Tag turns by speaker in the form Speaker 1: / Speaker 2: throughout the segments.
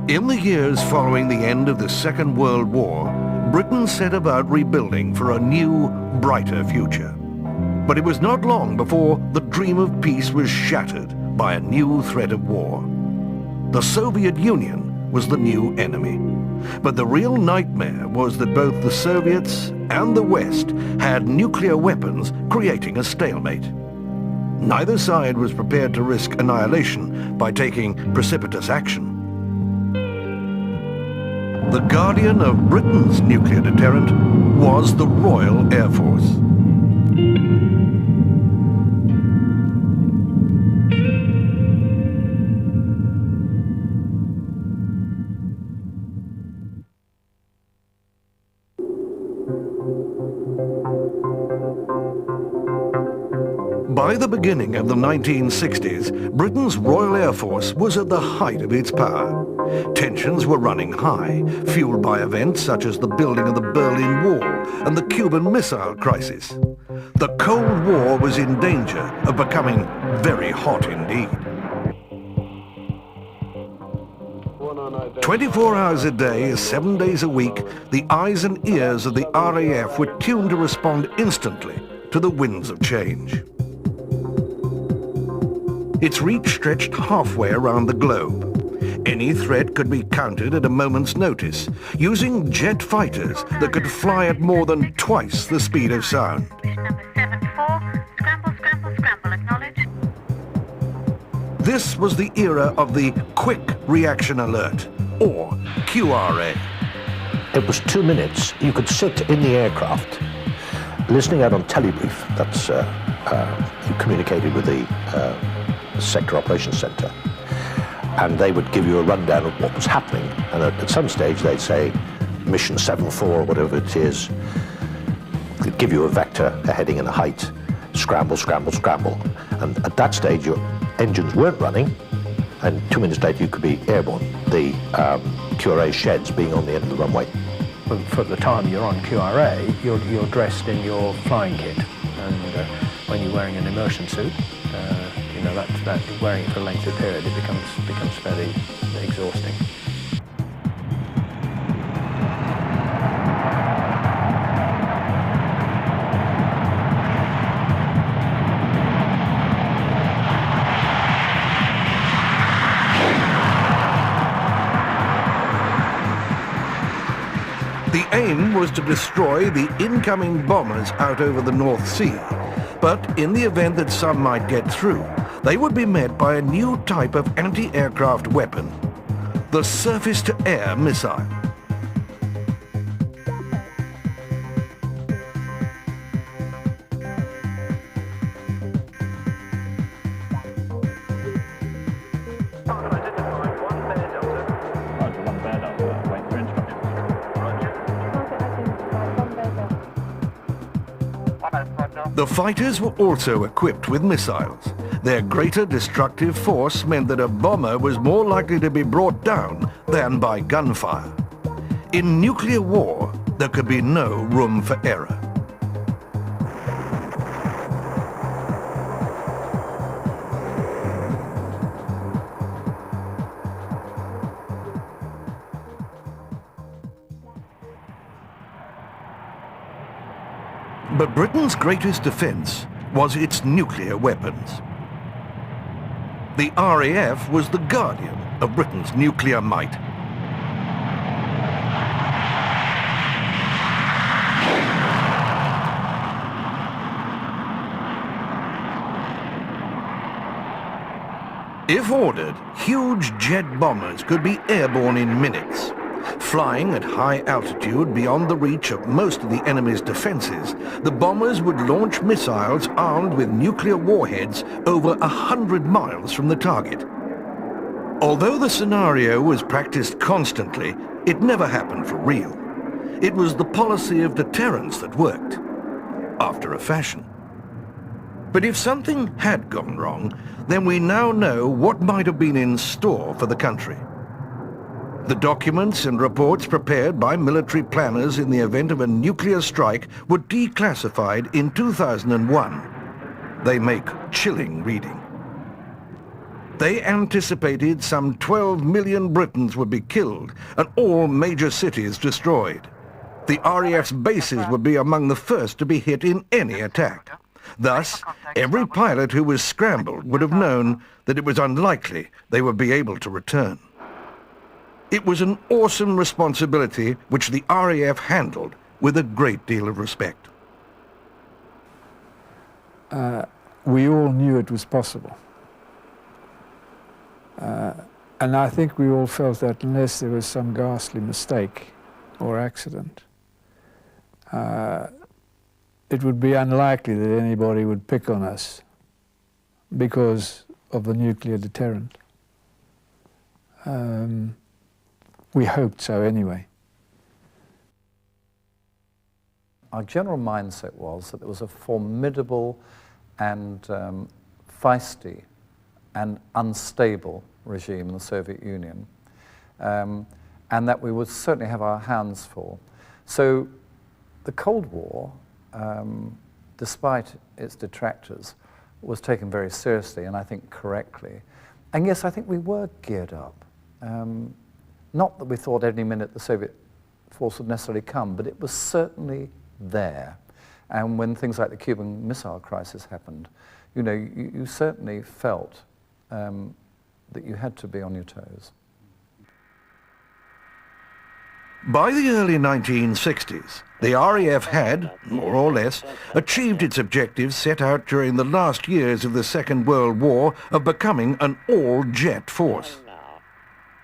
Speaker 1: In the years following the end of the Second World War, Britain set about rebuilding for a new, brighter future. But it was not long before the dream of peace was shattered by a new threat of war. The Soviet Union was the new enemy. But the real nightmare was that both the Soviets and the West had nuclear weapons, creating a stalemate. Neither side was prepared to risk annihilation by taking precipitous action. The guardian of Britain's nuclear deterrent was the Royal Air Force. By the beginning of the 1960s, Britain's Royal Air Force was at the height of its power. Tensions were running high, fueled by events such as the building of the Berlin Wall and the Cuban Missile Crisis. The Cold War was in danger of becoming very hot indeed. 24 hours a day, 7 days a week, the eyes and ears of the RAF were tuned to respond instantly to the winds of change. Its reach stretched halfway around the globe. Any threat could be countered at a moment's notice, using jet fighters that could fly at more than twice the speed of sound.
Speaker 2: Number 74, scramble, scramble, scramble, acknowledge.
Speaker 1: This was the era of the Quick Reaction Alert, or QRA.
Speaker 3: It was 2 minutes. You could sit in the aircraft, listening out on telebrief. That's, you communicated with the Sector Operations Centre, and they would give you a rundown of what was happening, and at some stage they'd say mission 74 or whatever it is. They'd give you a vector, a heading and a height, scramble, scramble, scramble, and at that stage your engines weren't running, and 2 minutes later you could be airborne, the QRA sheds being on the end of the runway.
Speaker 4: For the time you're on QRA, you're dressed in your flying kit, and when you're wearing an immersion suit, you know, that wearing it for a lengthy period, it becomes fairly exhausting.
Speaker 1: The aim was to destroy the incoming bombers out over the North Sea. But in the event that some might get through, they would be met by a new type of anti-aircraft weapon, the surface-to-air missile. The fighters were also equipped with missiles. Their greater destructive force meant that a bomber was more likely to be brought down than by gunfire. In nuclear war, there could be no room for error. But Britain's greatest defense was its nuclear weapons. The RAF was the guardian of Britain's nuclear might. If ordered, huge jet bombers could be airborne in minutes. Flying at high altitude beyond the reach of most of the enemy's defenses, the bombers would launch missiles armed with nuclear warheads over 100 miles from the target. Although the scenario was practiced constantly, it never happened for real. It was the policy of deterrence that worked, after a fashion. But if something had gone wrong, then we now know what might have been in store for the country. The documents and reports prepared by military planners in the event of a nuclear strike were declassified in 2001. They make chilling reading. They anticipated some 12 million Britons would be killed and all major cities destroyed. The RAF's bases would be among the first to be hit in any attack. Thus, every pilot who was scrambled would have known that it was unlikely they would be able to return. It was an awesome responsibility which the RAF handled with a great deal of respect.
Speaker 5: We all knew it was possible. And I think we all felt that unless there was some ghastly mistake or accident, it would be unlikely that anybody would pick on us because of the nuclear deterrent. We hoped so anyway.
Speaker 6: Our general mindset was that there was a formidable and feisty and unstable regime in the Soviet Union, and that we would certainly have our hands full. So the Cold War, despite its detractors, was taken very seriously, and I think correctly. And yes, I think we were geared up. Not that we thought any minute the Soviet force would necessarily come, but it was certainly there. And when things like the Cuban Missile Crisis happened, you know, you certainly felt that you had to be on your toes.
Speaker 1: By the early 1960s, the RAF had, more or less, achieved its objectives set out during the last years of the Second World War of becoming an all-jet force.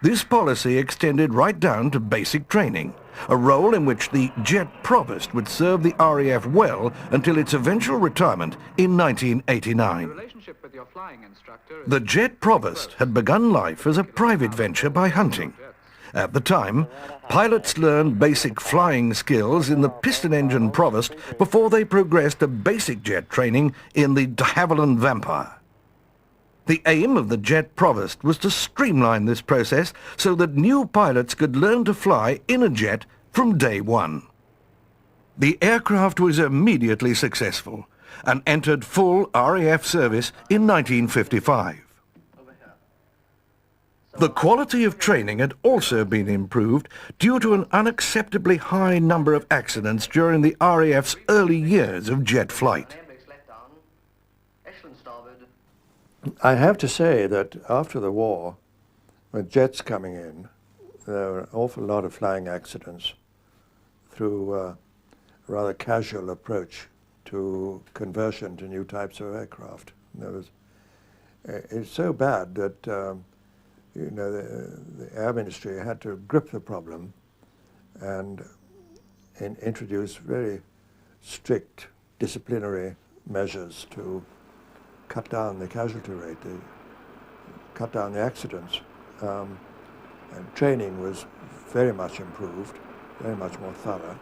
Speaker 1: This policy extended right down to basic training, a role in which the jet provost would serve the RAF well until its eventual retirement in 1989. The jet provost had begun life as a private venture by hunting. At the time, pilots learned basic flying skills in the piston engine provost before they progressed to basic jet training in the de Havilland Vampire. The aim of the jet provost was to streamline this process so that new pilots could learn to fly in a jet from day one. The aircraft was immediately successful and entered full RAF service in 1955. The quality of training had also been improved due to an unacceptably high number of accidents during the RAF's early years of jet flight.
Speaker 7: I have to say that after the war, with jets coming in, there were an awful lot of flying accidents through a rather casual approach to conversion to new types of aircraft. It's so bad that you know, the Air Ministry had to grip the problem and introduce very strict disciplinary measures to cut down the casualty rate, cut down the accidents. And training was very much improved, very much more thorough.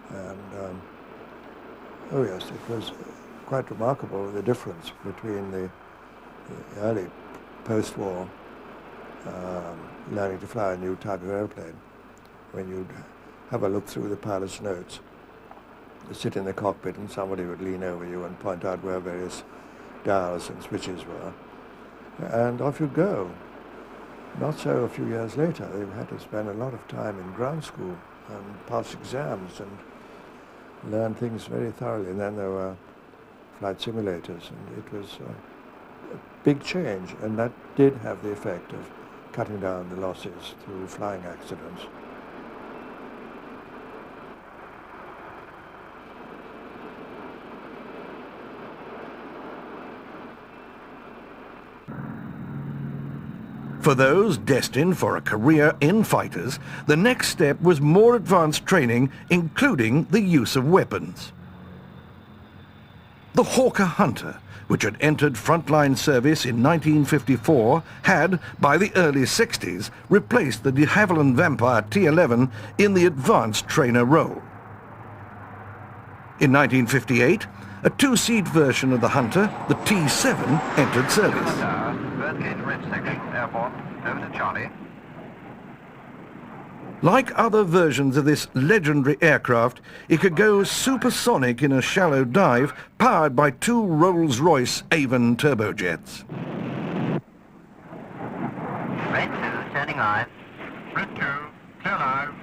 Speaker 7: And oh yes, it was quite remarkable the difference between the early post-war learning to fly a new type of airplane. When you'd have a look through the pilot's notes, you sit in the cockpit and somebody would lean over you and point out where various dials and switches were, and off you go. Not so a few years later. They had to spend a lot of time in ground school and pass exams and learn things very thoroughly. And then there were flight simulators, and it was a big change, and that did have the effect of cutting down the losses through flying accidents.
Speaker 1: For those destined for a career in fighters, the next step was more advanced training, including the use of weapons. The Hawker Hunter, which had entered frontline service in 1954, had, by the early 60s, replaced the de Havilland Vampire T-11 in the advanced trainer role. In 1958, a two-seat version of the Hunter, the T-7, entered service. Like other versions of this legendary aircraft, it could go supersonic in a shallow dive, powered by two Rolls-Royce Avon turbojets.
Speaker 8: line. Red 2, clear live.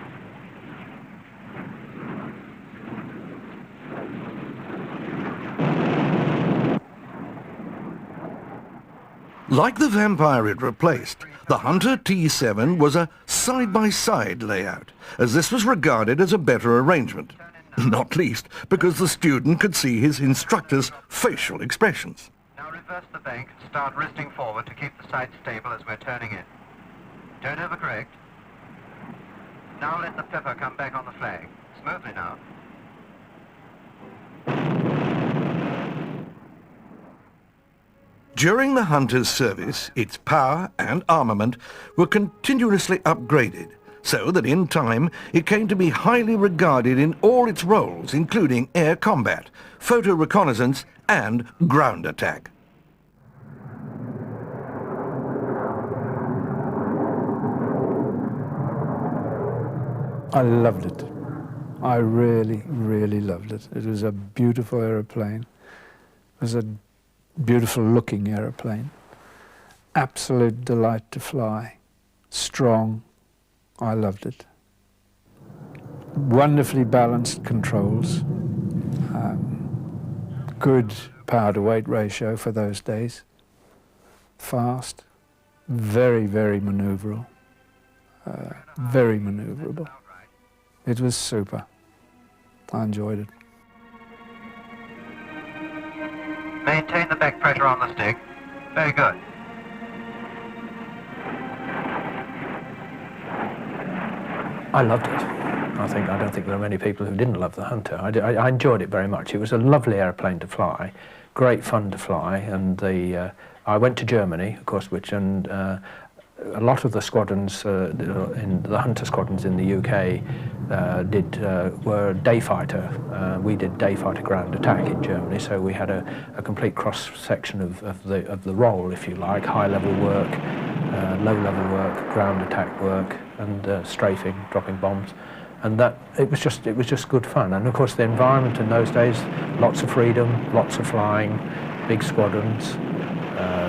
Speaker 1: Like the Vampire it replaced, the Hunter T7 was a side-by-side layout, as this was regarded as a better arrangement, not least because the student could see his instructor's facial expressions.
Speaker 8: Now reverse the bank and start resting forward to keep the sight stable as we're turning in. Don't overcorrect. Now let the pepper come back on the flag. Smoothly now.
Speaker 1: During the Hunter's service, its power and armament were continuously upgraded, so that in time it came to be highly regarded in all its roles, including air combat, photo reconnaissance and ground attack.
Speaker 5: I loved it. I really, really loved it. It was a beautiful aeroplane. It was a beautiful looking aeroplane. Absolute delight to fly. Strong. I loved it. Wonderfully balanced controls. Good power to weight ratio for those days. Fast. Very, very manoeuvrable. Very manoeuvrable. It was super. I enjoyed it.
Speaker 8: Maintain the back pressure on the stick. Very good.
Speaker 4: I loved it. I don't think there are many people who didn't love the Hunter. I enjoyed it very much. It was a lovely airplane to fly, great fun to fly, and I went to Germany, of course, a lot of the squadrons, in the Hunter squadrons in the UK, were day fighter. We did day fighter ground attack in Germany, so we had a complete cross section of the role, if you like, high level work, low level work, ground attack work, and strafing, dropping bombs, and it was just good fun. And of course, the environment in those days, lots of freedom, lots of flying, big squadrons.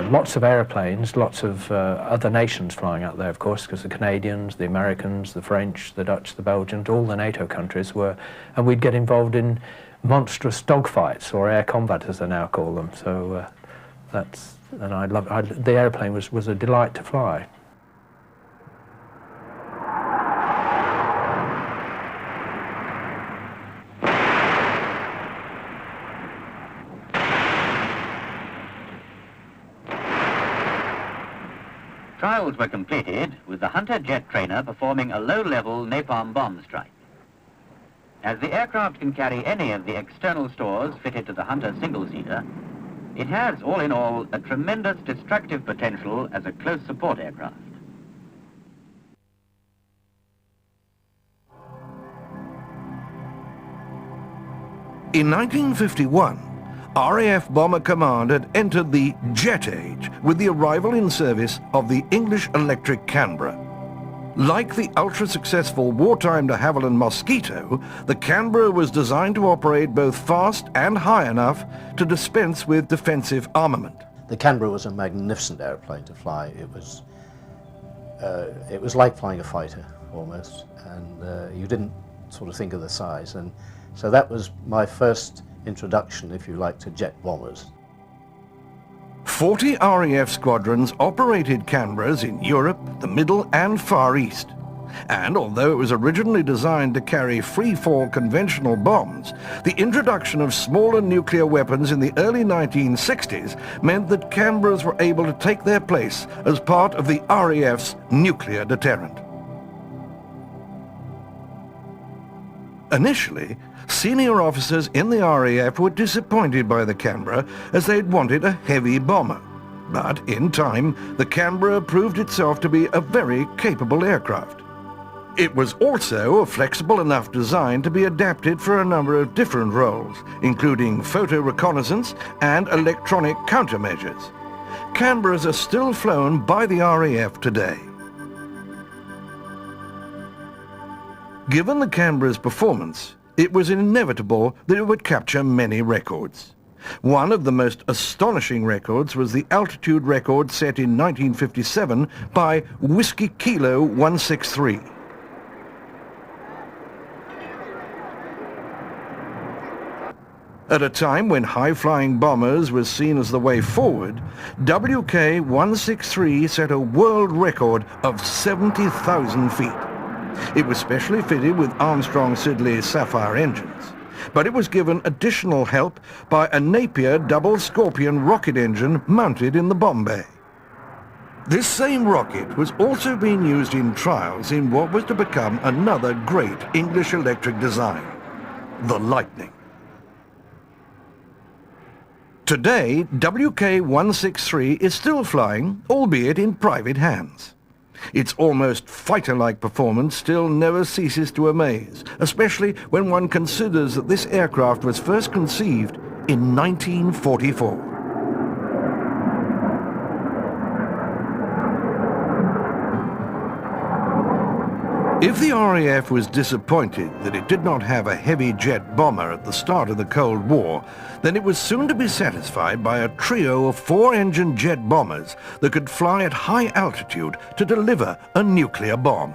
Speaker 4: Lots of airplanes, lots of other nations flying out there, of course, because the Canadians, the Americans, the French, the Dutch, the Belgians, all the NATO countries were, and we'd get involved in monstrous dogfights, or air combat as they now call them. So the airplane was a delight to fly.
Speaker 9: Trials were completed with the Hunter jet trainer performing a low-level napalm bomb strike. As the aircraft can carry any of the external stores fitted to the Hunter single-seater, it has, all in all, a tremendous destructive potential as a close support aircraft.
Speaker 1: In 1951, RAF Bomber Command had entered the jet age with the arrival in service of the English Electric Canberra. Like the ultra-successful wartime de Havilland Mosquito, the Canberra was designed to operate both fast and high enough to dispense with defensive armament.
Speaker 3: The Canberra was a magnificent airplane to fly. It was like flying a fighter almost, and you didn't sort of think of the size. And so that was my first introduction, if you like, to jet bombers.
Speaker 1: 40 RAF squadrons operated Canberras in Europe, the Middle and Far East. And although it was originally designed to carry free-fall conventional bombs, the introduction of smaller nuclear weapons in the early 1960s meant that Canberras were able to take their place as part of the RAF's nuclear deterrent. Initially, senior officers in the RAF were disappointed by the Canberra as they'd wanted a heavy bomber. But in time, the Canberra proved itself to be a very capable aircraft. It was also a flexible enough design to be adapted for a number of different roles, including photo reconnaissance and electronic countermeasures. Canberras are still flown by the RAF today. Given the Canberra's performance, it was inevitable that it would capture many records. One of the most astonishing records was the altitude record set in 1957 by Whiskey Kilo 163. At a time when high-flying bombers was seen as the way forward, WK-163 set a world record of 70,000 feet. It was specially fitted with Armstrong-Siddeley Sapphire engines, but it was given additional help by a Napier double Scorpion rocket engine mounted in the bomb bay. This same rocket was also being used in trials in what was to become another great English electric design, the Lightning. Today, WK-163 is still flying, albeit in private hands. Its almost fighter-like performance still never ceases to amaze, especially when one considers that this aircraft was first conceived in 1944. If the RAF was disappointed that it did not have a heavy jet bomber at the start of the Cold War, then it was soon to be satisfied by a trio of 4-engine jet bombers that could fly at high altitude to deliver a nuclear bomb.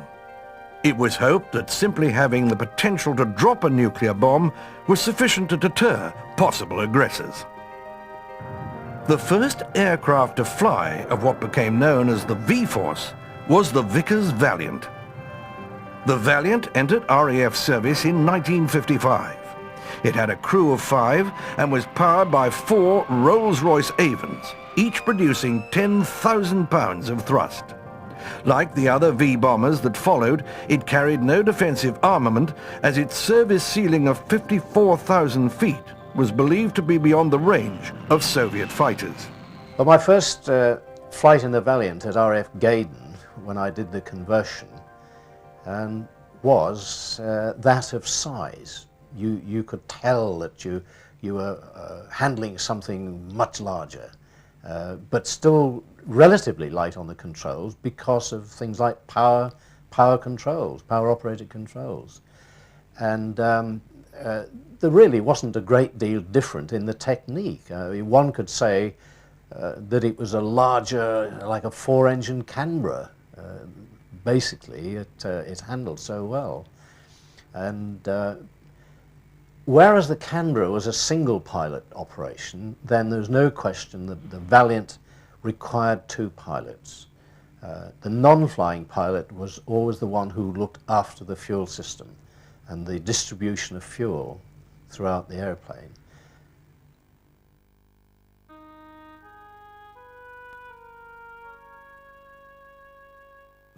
Speaker 1: It was hoped that simply having the potential to drop a nuclear bomb was sufficient to deter possible aggressors. The first aircraft to fly of what became known as the V-Force was the Vickers Valiant. The Valiant entered RAF service in 1955. It had a crew of 5 and was powered by 4 Rolls-Royce Avons, each producing 10,000 pounds of thrust. Like the other V-bombers that followed, it carried no defensive armament, as its service ceiling of 54,000 feet was believed to be beyond the range of Soviet fighters.
Speaker 3: Well, my first flight in the Valiant at RAF Gaydon, when I did the conversion, was that of size. You could tell that you were handling something much larger, but still relatively light on the controls because of things like power controls, power-operated controls. And there really wasn't a great deal different in the technique. One could say that it was a larger, like a 4-engine Canberra. Basically, it handled so well. And whereas the Canberra was a single pilot operation, then there's no question that the Valiant required 2 pilots. The non-flying pilot was always the one who looked after the fuel system and the distribution of fuel throughout the airplane.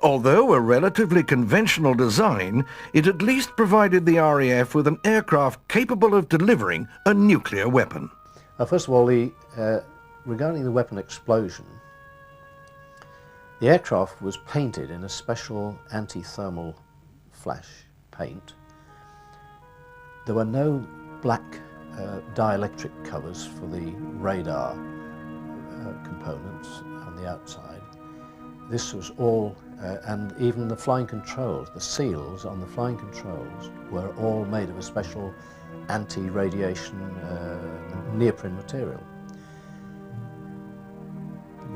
Speaker 1: Although a relatively conventional design, it at least provided the RAF with an aircraft capable of delivering a nuclear weapon.
Speaker 3: First of all, regarding the weapon explosion, the aircraft was painted in a special anti-thermal flash paint. There were no black dielectric covers for the radar components on the outside. This was all, and even the flying controls, the seals on the flying controls were all made of a special anti-radiation neoprene material.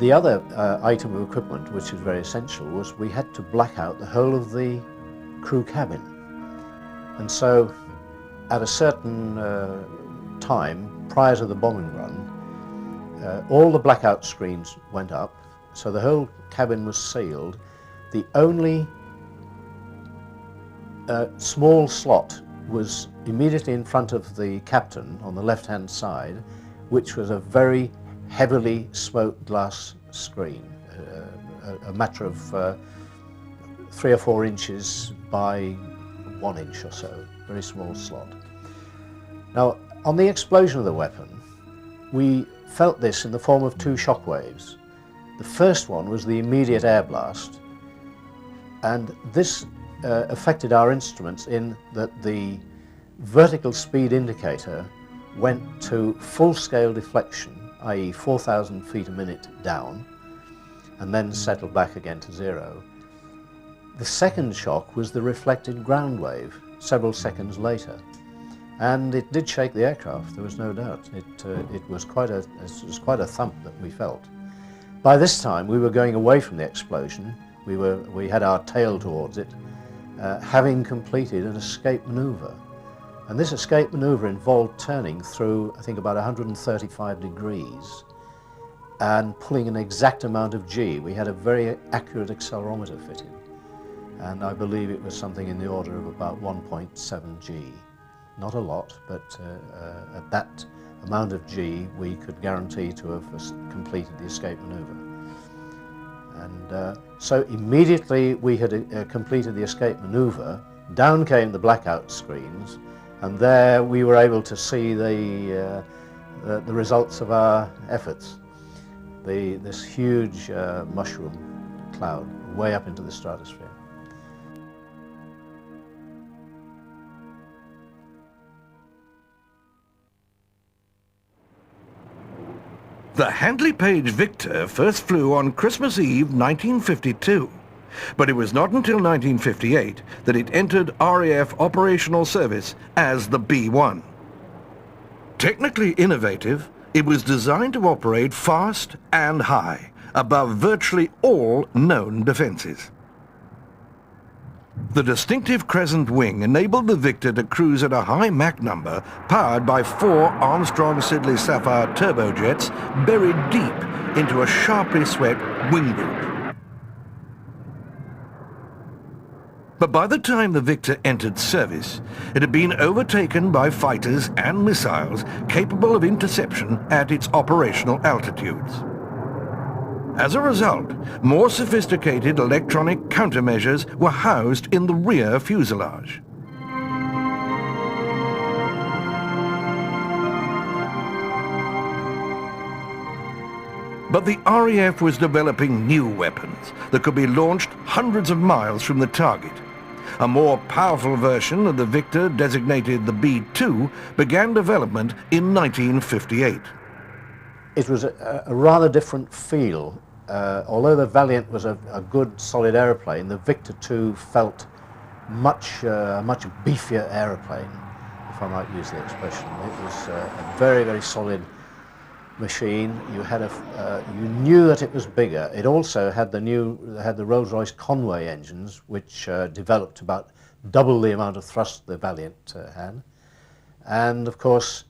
Speaker 3: The other item of equipment which was very essential was we had to black out the whole of the crew cabin. And so at a certain time prior to the bombing run, all the blackout screens went up, so the whole cabin was sealed. The only small slot was immediately in front of the captain on the left-hand side, which was a very heavily smoked glass screen, a matter of 3 or 4 inches by 1 inch or so, very small slot. Now, on the explosion of the weapon, we felt this in the form of 2 shock waves. The first one was the immediate air blast, and this affected our instruments in that the vertical speed indicator went to full-scale deflection, i.e. 4,000 feet a minute down, and then settled back again to 0. The second shock was the reflected ground wave several seconds later, And it did shake the aircraft, there was no doubt. It was quite a thump that we felt. By this time, we were going away from the explosion. We had our tail towards it, having completed an escape maneuver. And this escape maneuver involved turning through, I think, about 135 degrees and pulling an exact amount of G. We had a very accurate accelerometer fitted, and I believe it was something in the order of about 1.7 G. Not a lot, but at that amount of G, we could guarantee to have completed the escape maneuver. And so immediately we had completed the escape maneuver, down came the blackout screens, and there we were able to see the results of our efforts. This huge mushroom cloud way up into the stratosphere.
Speaker 1: The Handley Page Victor first flew on Christmas Eve 1952, but it was not until 1958 that it entered RAF operational service as the B-1. Technically innovative, it was designed to operate fast and high, above virtually all known defences. The distinctive crescent wing enabled the Victor to cruise at a high Mach number, powered by 4 Armstrong-Siddeley Sapphire turbojets buried deep into a sharply swept wing group. But by the time the Victor entered service, it had been overtaken by fighters and missiles capable of interception at its operational altitudes. As a result, more sophisticated electronic countermeasures were housed in the rear fuselage. But the RAF was developing new weapons that could be launched hundreds of miles from the target. A more powerful version of the Victor, designated the B-2, began development in 1958.
Speaker 3: It was a rather different feel. Although the Valiant was a good, solid aeroplane, the Victor II felt much beefier aeroplane, if I might use the expression. It was a very, very solid machine. You knew that it was bigger. It also had the Rolls-Royce Conway engines, which developed about double the amount of thrust the Valiant had. And of course,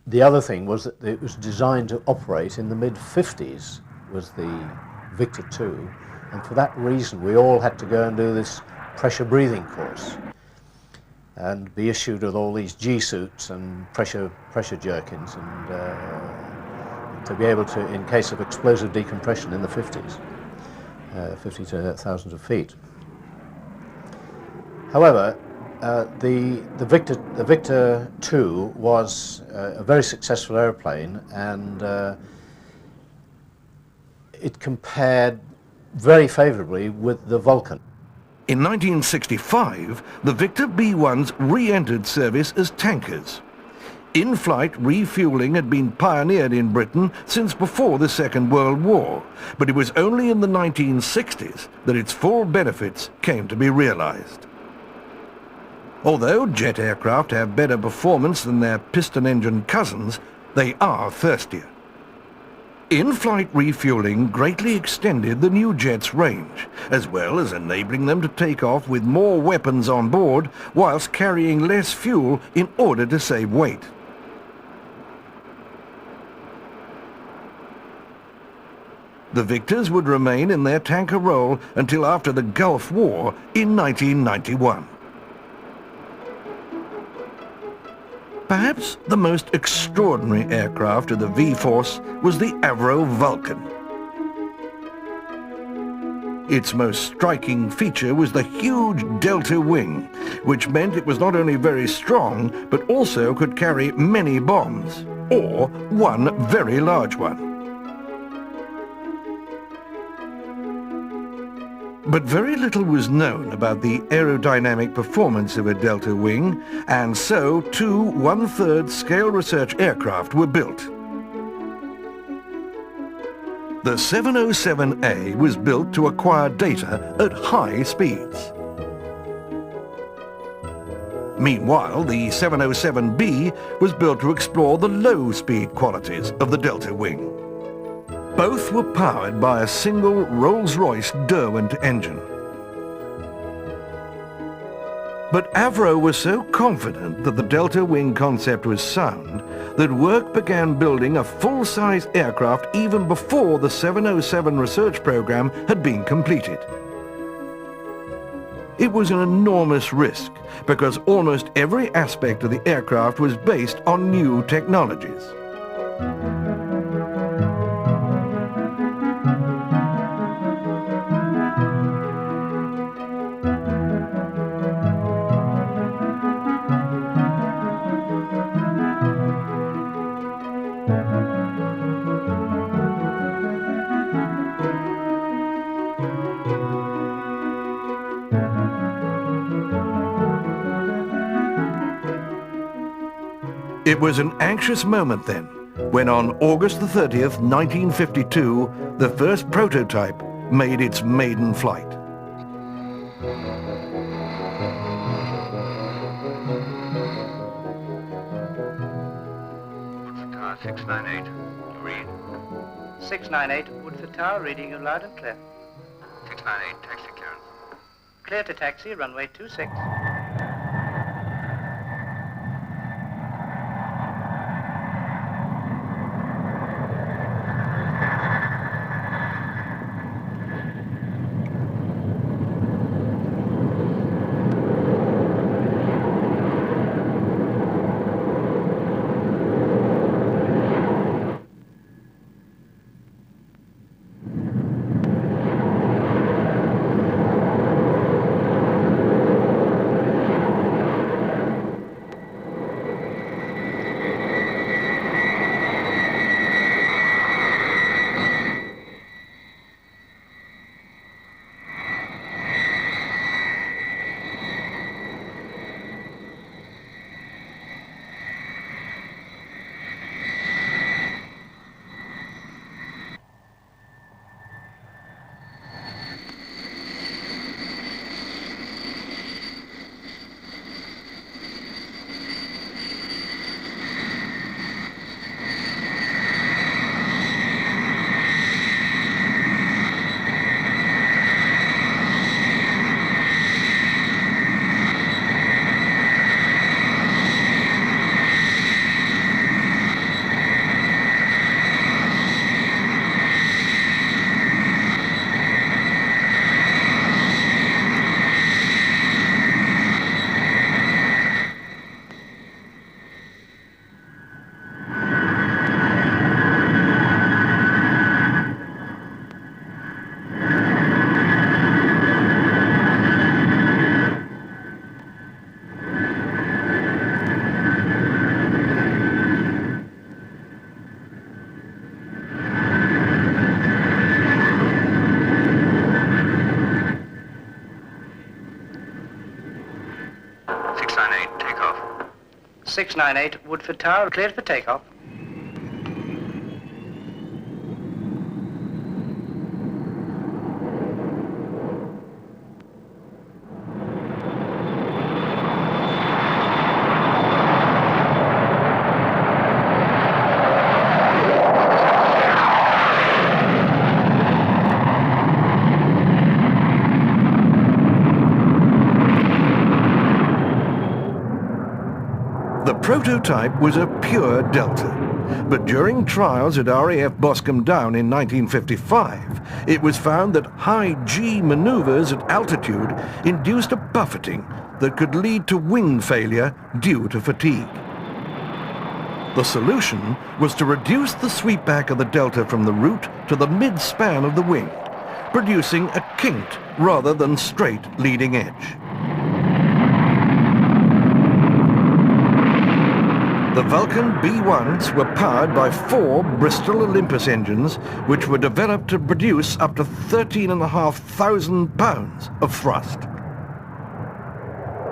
Speaker 3: the other thing was that it was designed to operate in the mid-50s, was the Victor II, and for that reason we all had to go and do this pressure breathing course and be issued with all these G-suits and pressure jerkins, and to be able to, in case of explosive decompression in the 50s, 50 to thousands of feet. However, the Victor II was a very successful aeroplane, and it compared very favourably with the Vulcan.
Speaker 1: In 1965, the Victor B-1s re-entered service as tankers. In-flight refuelling had been pioneered in Britain since before the Second World War, but it was only in the 1960s that its full benefits came to be realised. Although jet aircraft have better performance than their piston-engine cousins, they are thirstier. In-flight refuelling greatly extended the new jet's range, as well as enabling them to take off with more weapons on board whilst carrying less fuel in order to save weight. The Victors would remain in their tanker role until after the Gulf War in 1991. Perhaps the most extraordinary aircraft of the V-Force was the Avro Vulcan. Its most striking feature was the huge delta wing, which meant it was not only very strong, but also could carry many bombs, or one very large one. But very little was known about the aerodynamic performance of a delta wing, and so 2 1/3 scale research aircraft were built. The 707A was built to acquire data at high speeds. Meanwhile, the 707B was built to explore the low-speed qualities of the Delta wing. Both were powered by a single Rolls-Royce Derwent engine. But Avro was so confident that the Delta wing concept was sound that work began building a full-size aircraft even before the 707 research program had been completed. It was an enormous risk because almost every aspect of the aircraft was based on new technologies. It was an anxious moment then, when on August the 30th, 1952, the first prototype made its maiden flight.
Speaker 8: Woodford Tower 698, read.
Speaker 10: 698, Woodford Tower, reading you loud and clear.
Speaker 8: 698, taxi clearance.
Speaker 10: Clear to taxi, runway 26.
Speaker 8: Take off.
Speaker 10: 698, Woodford Tower, cleared for takeoff.
Speaker 1: The prototype was a pure Delta, but during trials at RAF Boscombe Down in 1955, it was found that high G maneuvers at altitude induced a buffeting that could lead to wing failure due to fatigue. The solution was to reduce the sweepback of the Delta from the root to the mid-span of the wing, producing a kinked rather than straight leading edge. The Vulcan B-1s were powered by 4 Bristol Olympus engines, which were developed to produce up to 13,500 pounds of thrust.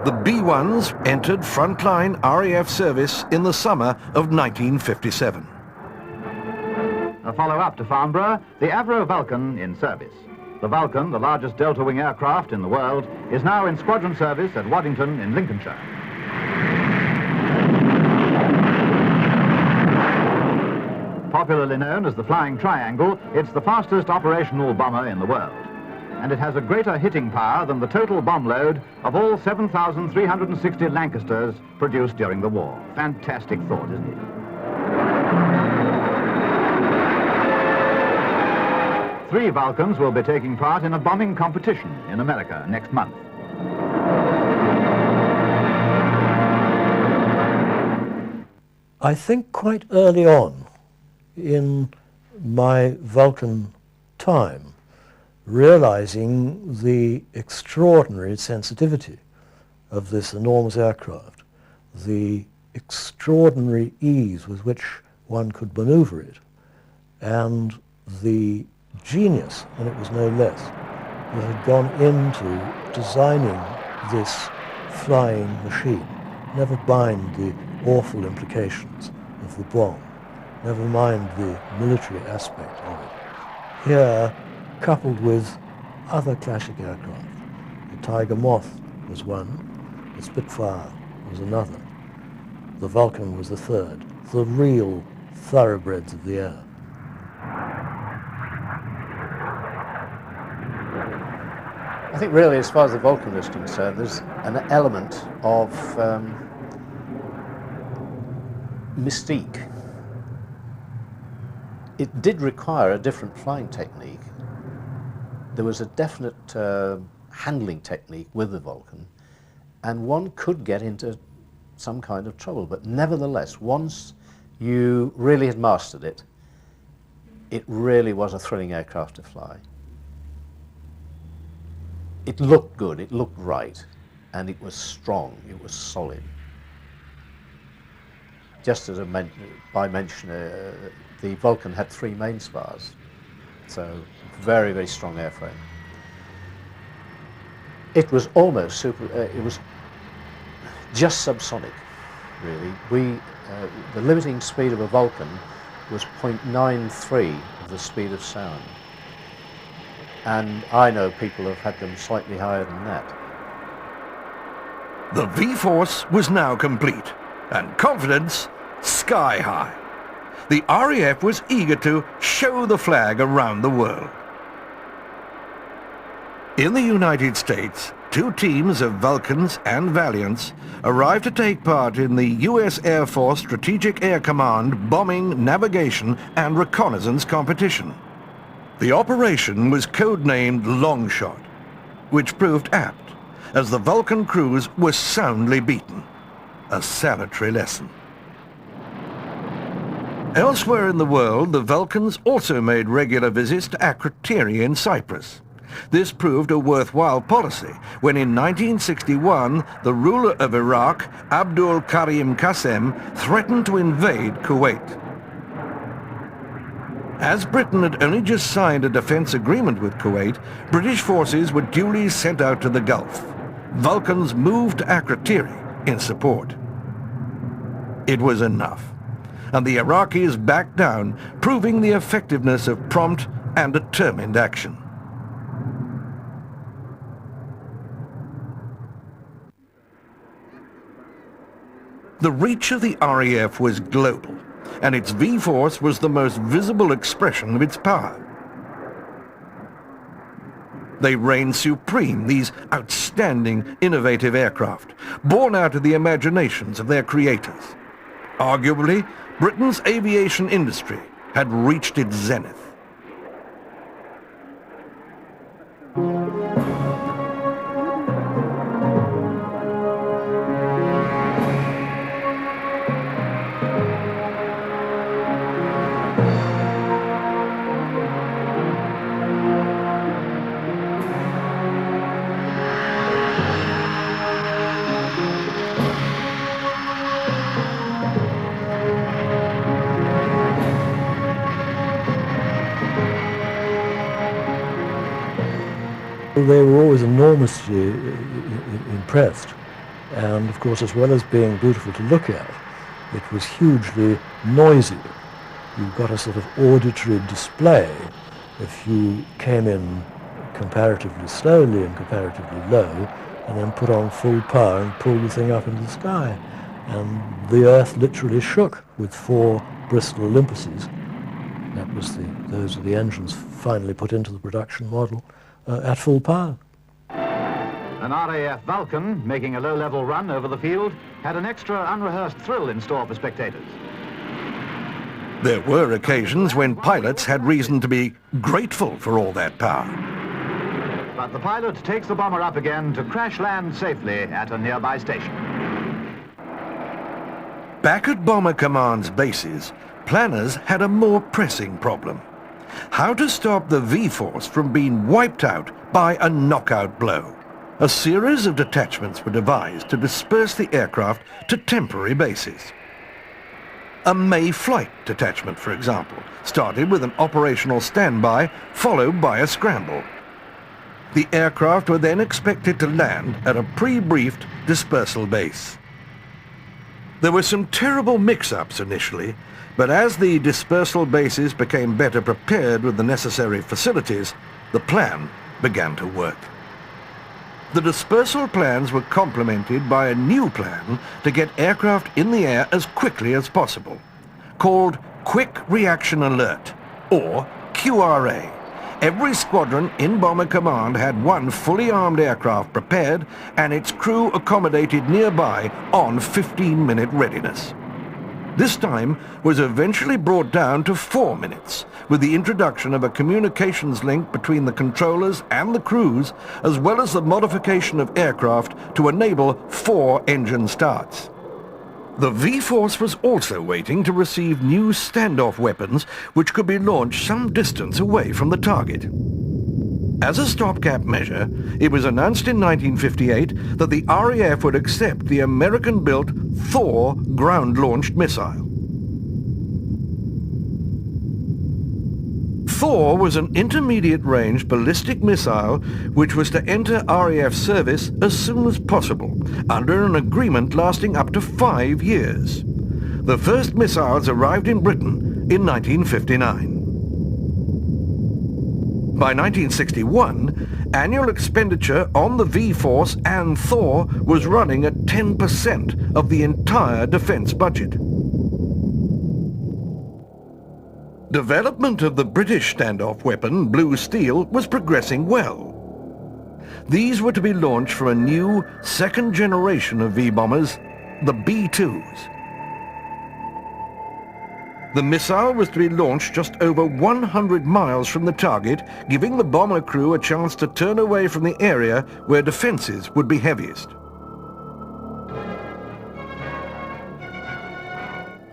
Speaker 1: The B-1s entered frontline RAF service in the summer of 1957.
Speaker 11: A follow-up to Farnborough, the Avro Vulcan in service. The Vulcan, the largest delta-wing aircraft in the world, is now in squadron service at Waddington in Lincolnshire. popularly known as the Flying Triangle, it's the fastest operational bomber in the world. And it has a greater hitting power than the total bomb load of all 7,360 Lancasters produced during the war. Fantastic thought, isn't it? 3 Vulcans will be taking part in a bombing competition in America next month.
Speaker 3: I think quite early on in my Vulcan time, realizing the extraordinary sensitivity of this enormous aircraft, the extraordinary ease with which one could maneuver it, and the genius, and it was no less, that had gone into designing this flying machine. Never mind the awful implications of the bomb, never mind the military aspect of it. Here, coupled with other classic aircraft, the Tiger Moth was one, the Spitfire was another, the Vulcan was the third, the real thoroughbreds of the air.
Speaker 4: I think really, as far as the Vulcan is concerned, there's an element of mystique. It did require a different flying technique. There was a definite handling technique with the Vulcan, and one could get into some kind of trouble, but nevertheless, once you really had mastered it, it really was a thrilling aircraft to fly. It looked good, it looked right, and it was strong, it was solid. Just as by mention, the Vulcan had 3 main spars, so very, very strong airframe. It was almost it was just subsonic, really. The limiting speed of a Vulcan was 0.93 of the speed of sound. And I know people have had them slightly higher than that.
Speaker 1: The V-Force was now complete, and confidence sky high. The RAF was eager to show the flag around the world. In the United States, 2 teams of Vulcans and Valiants arrived to take part in the U.S. Air Force Strategic Air Command bombing, navigation, and reconnaissance competition. The operation was codenamed Longshot, which proved apt, as the Vulcan crews were soundly beaten. A salutary lesson. Elsewhere in the world, the Vulcans also made regular visits to Akrotiri in Cyprus. This proved a worthwhile policy when in 1961 the ruler of Iraq, Abdul Karim Qasem, threatened to invade Kuwait. As Britain had only just signed a defense agreement with Kuwait, British forces were duly sent out to the Gulf. Vulcans moved to Akrotiri in support. It was enough, and the Iraqis backed down, proving the effectiveness of prompt and determined action. The reach of the RAF was global, and its V-Force was the most visible expression of its power. They reigned supreme, these outstanding, innovative aircraft, born out of the imaginations of their creators. Arguably, Britain's aviation industry had reached its zenith.
Speaker 3: They were always enormously impressed, and of course, as well as being beautiful to look at, it was hugely noisy. You got a sort of auditory display if you came in comparatively slowly and comparatively low, and then put on full power and pulled the thing up into the sky. And the earth literally shook with 4 Bristol Olympuses Those are the engines finally put into the production model at full power.
Speaker 11: An RAF Vulcan, making a low-level run over the field, had an extra unrehearsed thrill in store for spectators.
Speaker 1: There were occasions when pilots had reason to be grateful for all that power.
Speaker 11: But the pilot takes the bomber up again to crash land safely at a nearby station.
Speaker 1: Back at Bomber Command's bases, planners had a more pressing problem. How to stop the V-force from being wiped out by a knockout blow. A series of detachments were devised to disperse the aircraft to temporary bases. A May flight detachment, for example, started with an operational standby, followed by a scramble. The aircraft were then expected to land at a pre-briefed dispersal base. There were some terrible mix-ups initially, but as the dispersal bases became better prepared with the necessary facilities, the plan began to work. The dispersal plans were complemented by a new plan to get aircraft in the air as quickly as possible, called Quick Reaction Alert, or QRA. Every squadron in Bomber Command had one fully armed aircraft prepared and its crew accommodated nearby on 15-minute readiness. This time was eventually brought down to 4 minutes, with the introduction of a communications link between the controllers and the crews, as well as the modification of aircraft to enable 4 engine starts. The V-Force was also waiting to receive new standoff weapons which could be launched some distance away from the target. As a stopgap measure, it was announced in 1958 that the RAF would accept the American-built Thor ground-launched missile. Thor was an intermediate-range ballistic missile which was to enter RAF service as soon as possible, under an agreement lasting up to 5 years. The first missiles arrived in Britain in 1959. By 1961, annual expenditure on the V-Force and Thor was running at 10% of the entire defence budget. Development of the British standoff weapon, Blue Steel, was progressing well. These were to be launched from a new second generation of V-bombers, the B-2s. The missile was to be launched just over 100 miles from the target, giving the bomber crew a chance to turn away from the area where defences would be heaviest.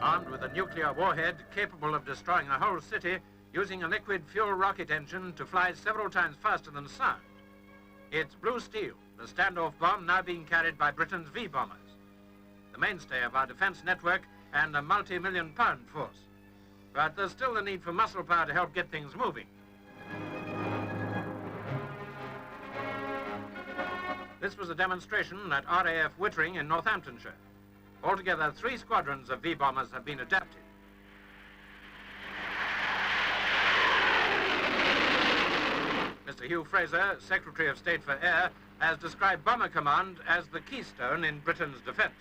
Speaker 12: Armed with a nuclear warhead capable of destroying a whole city using a liquid fuel rocket engine to fly several times faster than sound. It's Blue Steel, the standoff bomb now being carried by Britain's V-bombers, the mainstay of our defence network and a multi-million-pound force. But there's still the need for muscle power to help get things moving. This was a demonstration at RAF Wittering in Northamptonshire. Altogether, 3 squadrons of V-bombers have been adapted. Mr. Hugh Fraser, Secretary of State for Air, has described Bomber Command as the keystone in Britain's defence.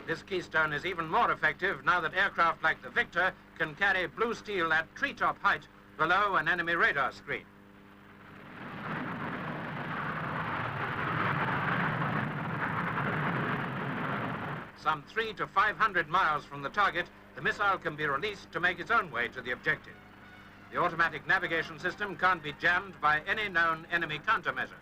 Speaker 12: This keystone is even more effective now that aircraft like the Victor can carry Blue Steel at treetop height below an enemy radar screen. Some 300 to 500 miles from the target, the missile can be released to make its own way to the objective. The automatic navigation system can't be jammed by any known enemy countermeasure.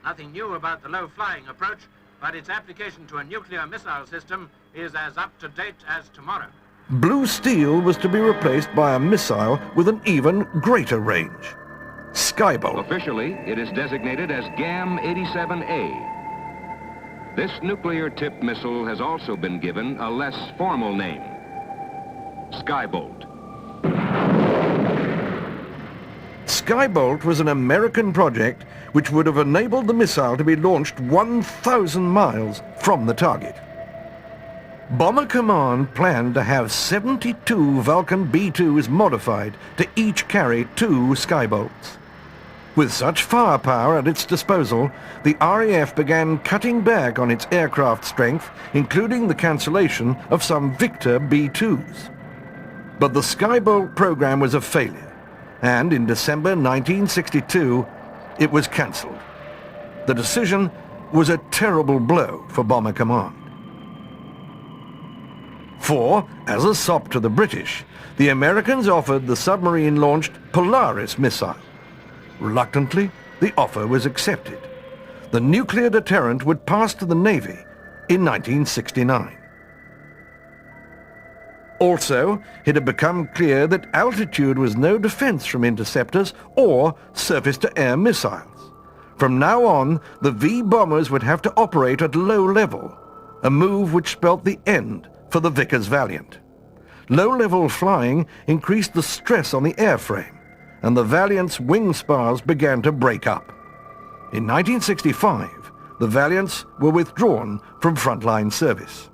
Speaker 12: Nothing new about the low-flying approach, but its application to a nuclear missile system is as up-to-date as tomorrow.
Speaker 1: Blue Steel was to be replaced by a missile with an even greater range. Skybolt.
Speaker 13: Officially, it is designated as GAM-87A. This nuclear-tipped missile has also been given a less formal name, Skybolt.
Speaker 1: Skybolt was an American project which would have enabled the missile to be launched 1,000 miles from the target. Bomber Command planned to have 72 Vulcan B-2s modified to each carry 2 Skybolts. With such firepower at its disposal, the RAF began cutting back on its aircraft strength, including the cancellation of some Victor B-2s. But the Skybolt program was a failure, and in December 1962, it was cancelled. The decision was a terrible blow for Bomber Command. For, as a sop to the British, the Americans offered the submarine-launched Polaris missile. Reluctantly, the offer was accepted. The nuclear deterrent would pass to the Navy in 1969. Also, it had become clear that altitude was no defense from interceptors or surface-to-air missiles. From now on, the V-bombers would have to operate at low level, a move which spelt the end for the Vickers Valiant. Low-level flying increased the stress on the airframe, and the Valiant's wing spars began to break up. In 1965, the Valiants were withdrawn from frontline service.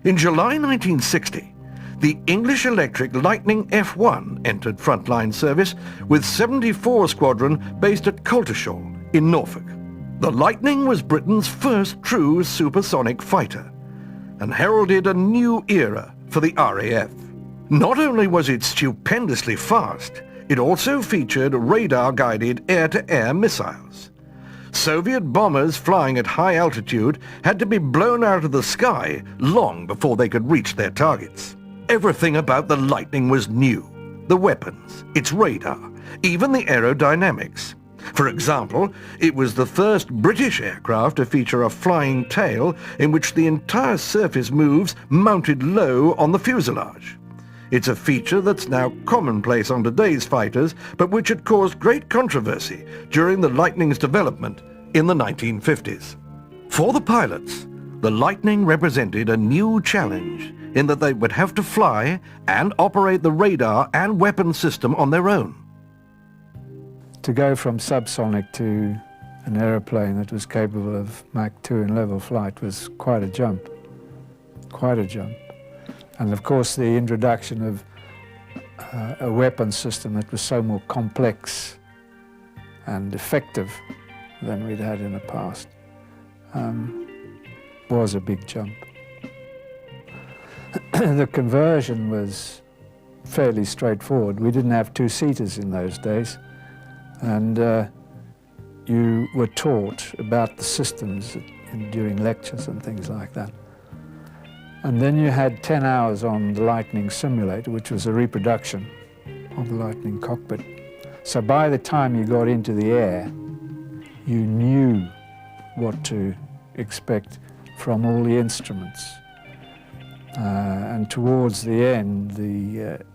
Speaker 1: In July 1960, the English Electric Lightning F1 entered frontline service with 74 Squadron based at Coltishall in Norfolk. The Lightning was Britain's first true supersonic fighter and heralded a new era for the RAF. Not only was it stupendously fast, it also featured radar-guided air-to-air missiles. Soviet bombers flying at high altitude had to be blown out of the sky long before they could reach their targets. Everything about the Lightning was new. The weapons, its radar, even the aerodynamics. For example, it was the first British aircraft to feature a flying tail in which the entire surface moves mounted low on the fuselage. It's a feature that's now commonplace on today's fighters, but which had caused great controversy during the Lightning's development in the 1950s. For the pilots, the Lightning represented a new challenge in that they would have to fly and operate the radar and weapon system on their own.
Speaker 5: To go from subsonic to an aeroplane that was capable of Mach 2 in level flight was quite a jump, quite a jump. And of course the introduction of a weapon system that was so more complex and effective than we'd had in the past was a big jump. The conversion was fairly straightforward. We didn't have two-seaters in those days, and you were taught about the systems during lectures and things like that. And then you had 10 hours on the Lightning simulator, which was a reproduction of the Lightning cockpit. So by the time you got into the air, you knew what to expect from all the instruments. And towards the end,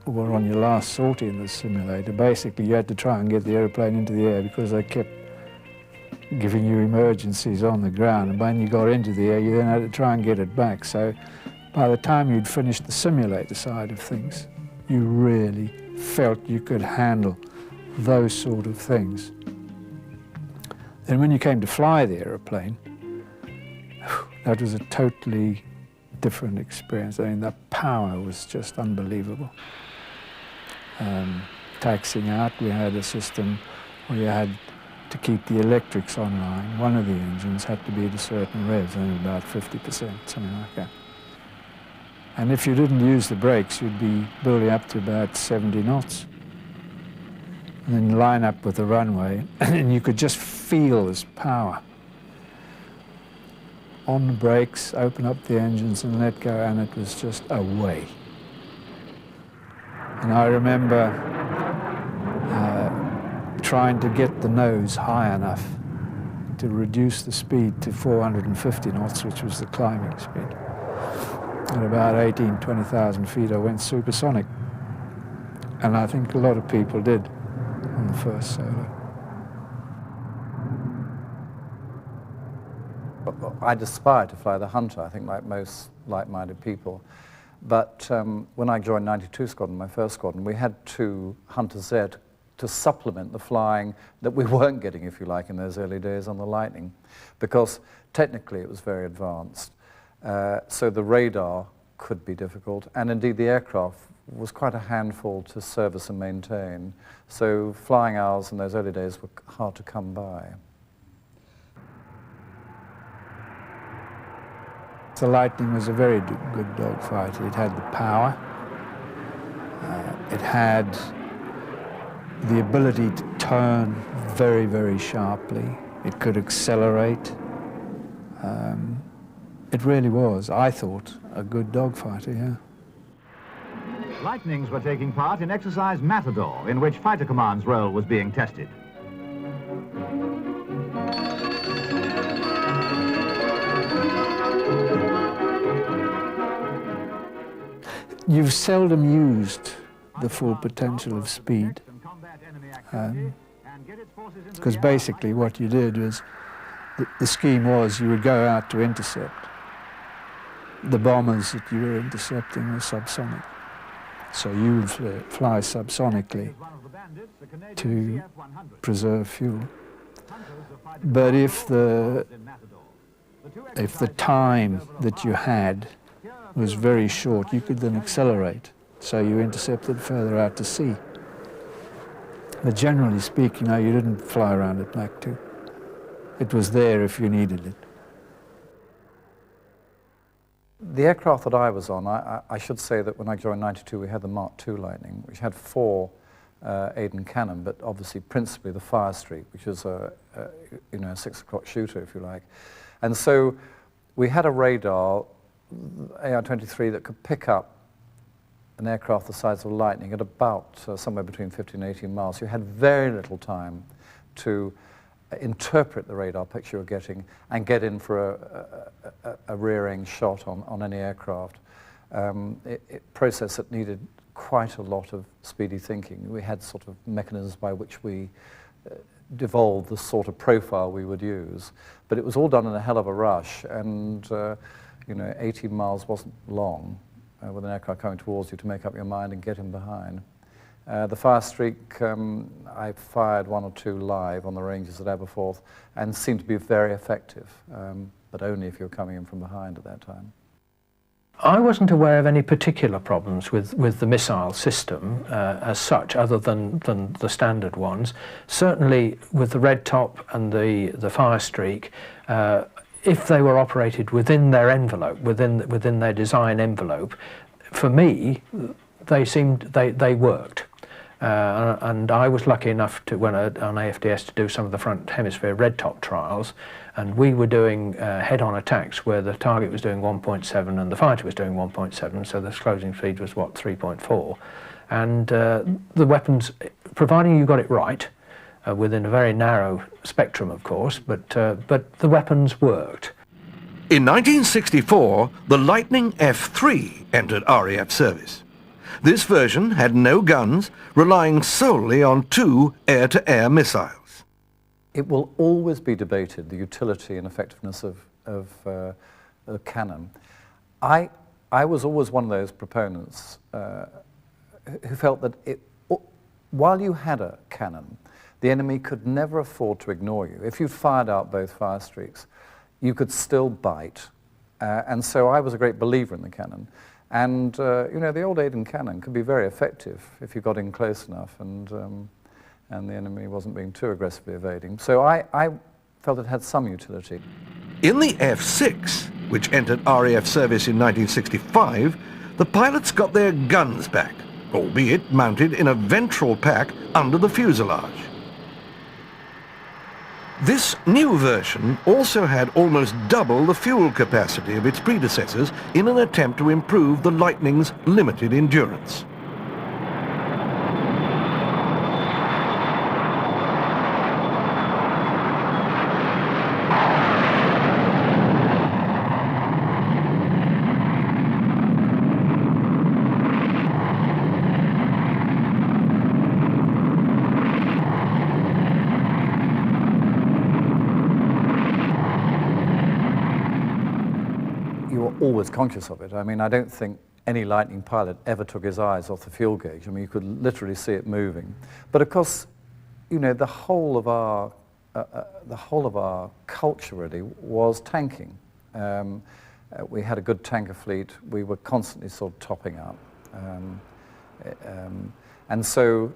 Speaker 5: or on your last sortie in the simulator, basically you had to try and get the aeroplane into the air because they kept giving you emergencies on the ground. And when you got into the air, you then had to try and get it back. So by the time you'd finished the simulator side of things, you really felt you could handle those sort of things. Then when you came to fly the aeroplane, that was a totally different experience. I mean, the power was just unbelievable. Taxiing out, we had a system where you had to keep the electrics online. One of the engines had to be at a certain revs, only about 50%, something like that. And if you didn't use the brakes, you'd be building up to about 70 knots. And then line up with the runway, and you could just feel this power. On the brakes, open up the engines and let go, and it was just away. And I remember trying to get the nose high enough to reduce the speed to 450 knots, which was the climbing speed. At about 20,000 feet, I went supersonic. And I think a lot of people did on the first solo.
Speaker 6: I'd aspire to fly the Hunter, I think, like most like-minded people. But when I joined 92 Squadron, my first squadron, we had two Hunter Z to supplement the flying that we weren't getting, if you like, in those early days on the Lightning, because technically it was very advanced. So the radar could be difficult, and indeed the aircraft was quite a handful to service and maintain. So flying hours in those early days were hard to come by.
Speaker 5: The Lightning was a very good dogfighter. It had the power. It had the ability to turn very, very sharply. It could accelerate. It really was, I thought, a good dogfighter, yeah.
Speaker 11: Lightnings were taking part in exercise Matador, in which Fighter Command's role was being tested.
Speaker 5: You've seldom used the full potential of speed, because basically what you did was, the scheme was you would go out to intercept. The bombers that you were intercepting were subsonic, so you would fly subsonically to preserve fuel. But if the time that you had was very short, you could then accelerate, so you intercepted further out to sea. But generally speaking, no, you didn't fly around at Mach 2. It was there if you needed it.
Speaker 6: The aircraft that I was on, I should say that when I joined 92, we had the Mark II Lightning, which had 4 Aden cannon, but obviously principally the Fire Streak, which was a 6 o'clock shooter, if you like. And so we had a radar, AR-23, that could pick up an aircraft the size of a Lightning at about somewhere between 50 and 18 miles. You had very little time to interpret the radar picture you're getting and get in for a rear-end shot on any aircraft. Process that needed quite a lot of speedy thinking. We had sort of mechanisms by which we devolved the sort of profile we would use, but it was all done in a hell of a rush, and 18 miles wasn't long with an aircraft coming towards you to make up your mind and get in behind. The Fire Streak, I fired 1 or 2 live on the ranges at Aberforth and seemed to be very effective, but only if you're coming in from behind at that time.
Speaker 4: I wasn't aware of any particular problems with the missile system as such, other than the standard ones. Certainly with the Red Top and the Fire Streak, if they were operated within their envelope, within their design envelope, for me, they worked. And I was lucky enough to, on AFDS, to do some of the front hemisphere Red Top trials, and we were doing head-on attacks where the target was doing 1.7 and the fighter was doing 1.7, so the closing speed was, 3.4. And the weapons, providing you got it right, within a very narrow spectrum, of course, but the weapons worked.
Speaker 1: In 1964, the Lightning F3 entered RAF service. This version had no guns, relying solely on 2 air-to-air missiles.
Speaker 6: It will always be debated, the utility and effectiveness of a cannon. I was always one of those proponents who felt that while you had a cannon, the enemy could never afford to ignore you. If you fired out both Fire Streaks, you could still bite. And so I was a great believer in the cannon. And, the old Aden cannon could be very effective if you got in close enough and the enemy wasn't being too aggressively evading. So I felt it had some utility.
Speaker 1: In the F6, which entered RAF service in 1965, the pilots got their guns back, albeit mounted in a ventral pack under the fuselage. This new version also had almost double the fuel capacity of its predecessors in an attempt to improve the Lightning's limited endurance.
Speaker 6: Always conscious of it. I mean, I don't think any Lightning pilot ever took his eyes off the fuel gauge. I mean, you could literally see it moving. But of course, you know, the whole of our culture really was tanking. We had a good tanker fleet. We were constantly sort of topping up. And so,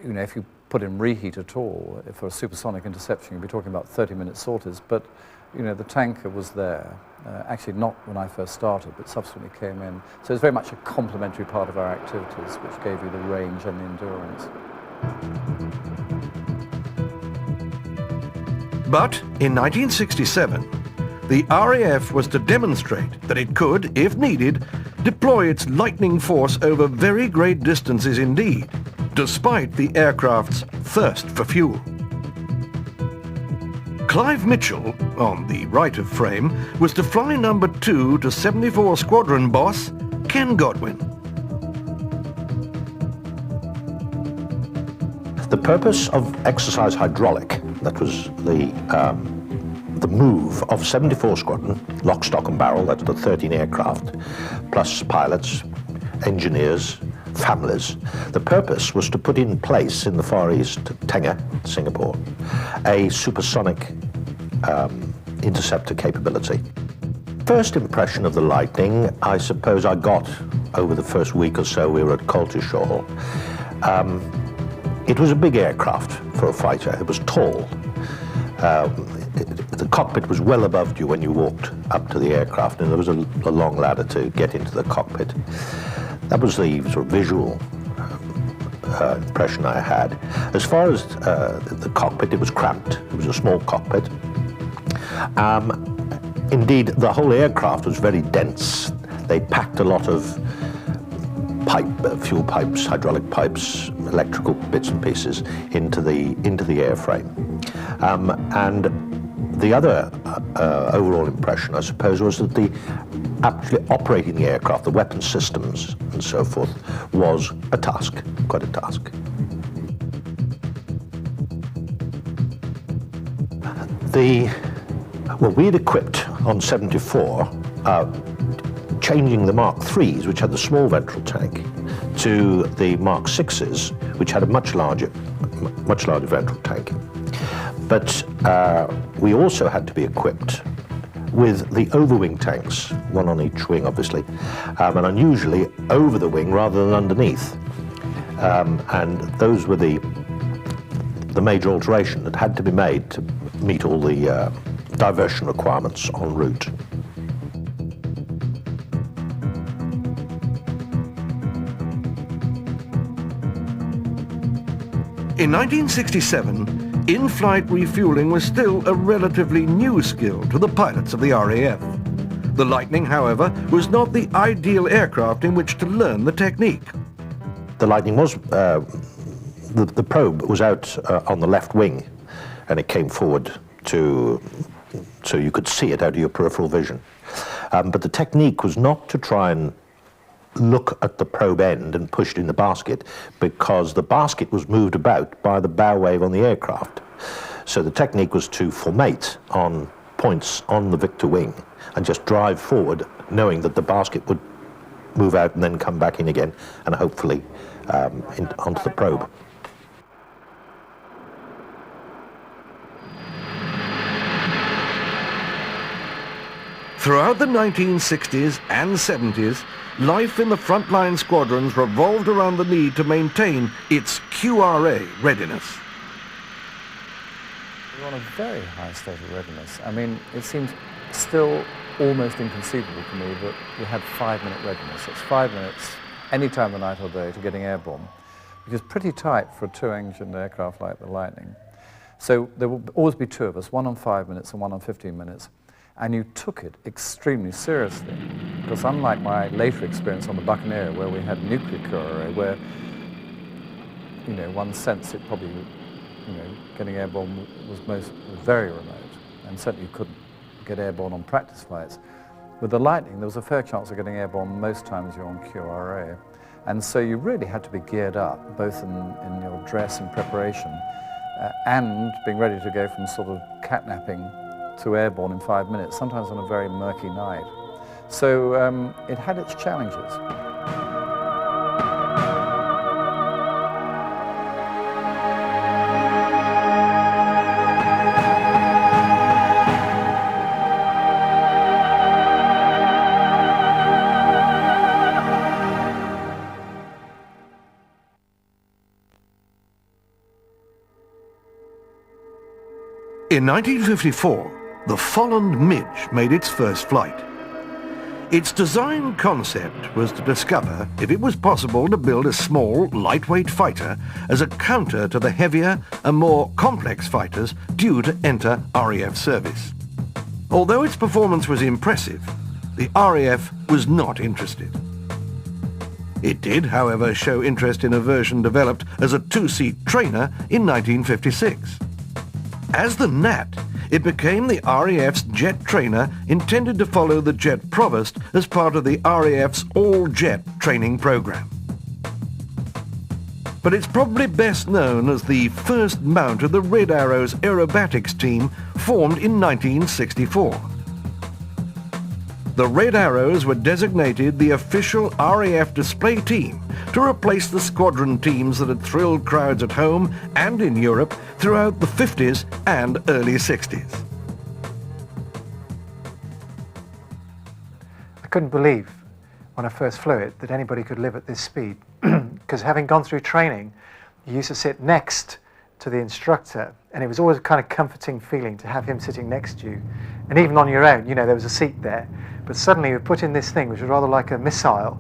Speaker 6: you know, if you put in reheat at all, for a supersonic interception, you'd be talking about 30-minute sorties. But, you know, the tanker was there. Actually, not when I first started, but subsequently came in. So it's very much a complementary part of our activities, which gave you the range and the endurance.
Speaker 1: But in 1967, the RAF was to demonstrate that it could, if needed, deploy its lightning force over very great distances indeed, despite the aircraft's thirst for fuel. Clive Mitchell, on the right of frame, was to fly number 2 to 74 Squadron boss Ken Godwin.
Speaker 3: The purpose of exercise hydraulic, that was the move of 74 Squadron, lock, stock and barrel, that's the 13 aircraft, plus pilots, engineers, families. The purpose was to put in place in the Far East, Tenga, Singapore, a supersonic interceptor capability. First impression of the Lightning, I suppose I got over the first week or so we were at Coltishall. It was a big aircraft for a fighter. It was tall. The cockpit was well above you when you walked up to the aircraft, and there was a long ladder to get into the cockpit. That was the sort of visual impression I had. As far as the cockpit, it was cramped. It was a small cockpit. Indeed, the whole aircraft was very dense. They packed a lot of fuel pipes, hydraulic pipes, electrical bits and pieces into the airframe. And the other overall impression, I suppose, was that actually operating the aircraft, the weapon systems and so forth, was a task, quite a task. Well, we'd equipped on 74, changing the Mark IIIs, which had the small ventral tank, to the Mark VIs, which had a much larger ventral tank. But we also had to be equipped with the overwing tanks, one on each wing, obviously, and unusually over the wing rather than underneath. And those were the major alteration that had to be made to meet all the diversion requirements en route.
Speaker 1: In 1967, in-flight refueling was still a relatively new skill to the pilots of the RAF. The Lightning, however, was not the ideal aircraft in which to learn the technique.
Speaker 3: The Lightning was, the probe was out on the left wing, and it came forward so you could see it out of your peripheral vision. But the technique was not to try and look at the probe end and push it in the basket, because the basket was moved about by the bow wave on the aircraft. So the technique was to formate on points on the Victor wing and just drive forward, knowing that the basket would move out and then come back in again, and hopefully onto the probe.
Speaker 1: Throughout the 1960s and 70s, life in the frontline squadrons revolved around the need to maintain its QRA readiness.
Speaker 6: We're on a very high state of readiness. I mean, it seems still almost inconceivable to me that we had 5-minute readiness. It's 5 minutes, any time of night or day, to getting airborne, which is pretty tight for a 2-engined aircraft like the Lightning. So there will always be 2 of us, one on 5 minutes and one on 15 minutes. And you took it extremely seriously, because unlike my later experience on the Buccaneer, where we had nuclear QRA, where, you know, one sensed it probably, you know, getting airborne was very remote, and certainly you couldn't get airborne on practice flights. With the Lightning, there was a fair chance of getting airborne most times you're on QRA, and so you really had to be geared up, both in your dress and preparation, and being ready to go from sort of catnapping to airborne in 5 minutes, sometimes on a very murky night. So it had its challenges.
Speaker 1: In 1954, the Volcan Midge made its first flight. Its design concept was to discover if it was possible to build a small, lightweight fighter as a counter to the heavier and more complex fighters due to enter RAF service. Although its performance was impressive, the RAF was not interested. It did, however, show interest in a version developed as a two-seat trainer in 1956. As the Gnat, it became the RAF's jet trainer intended to follow the jet Provost as part of the RAF's all-jet training program. But it's probably best known as the first mount of the Red Arrow's aerobatics team formed in 1964. The Red Arrows were designated the official RAF display team to replace the squadron teams that had thrilled crowds at home and in Europe throughout the 50s and early 60s.
Speaker 14: I couldn't believe when I first flew it that anybody could live at this speed, because having gone through training, you used to sit next to the instructor, and it was always a kind of comforting feeling to have him sitting next to you. And even on your own, you know, there was a seat there. But suddenly we put in this thing, which was rather like a missile,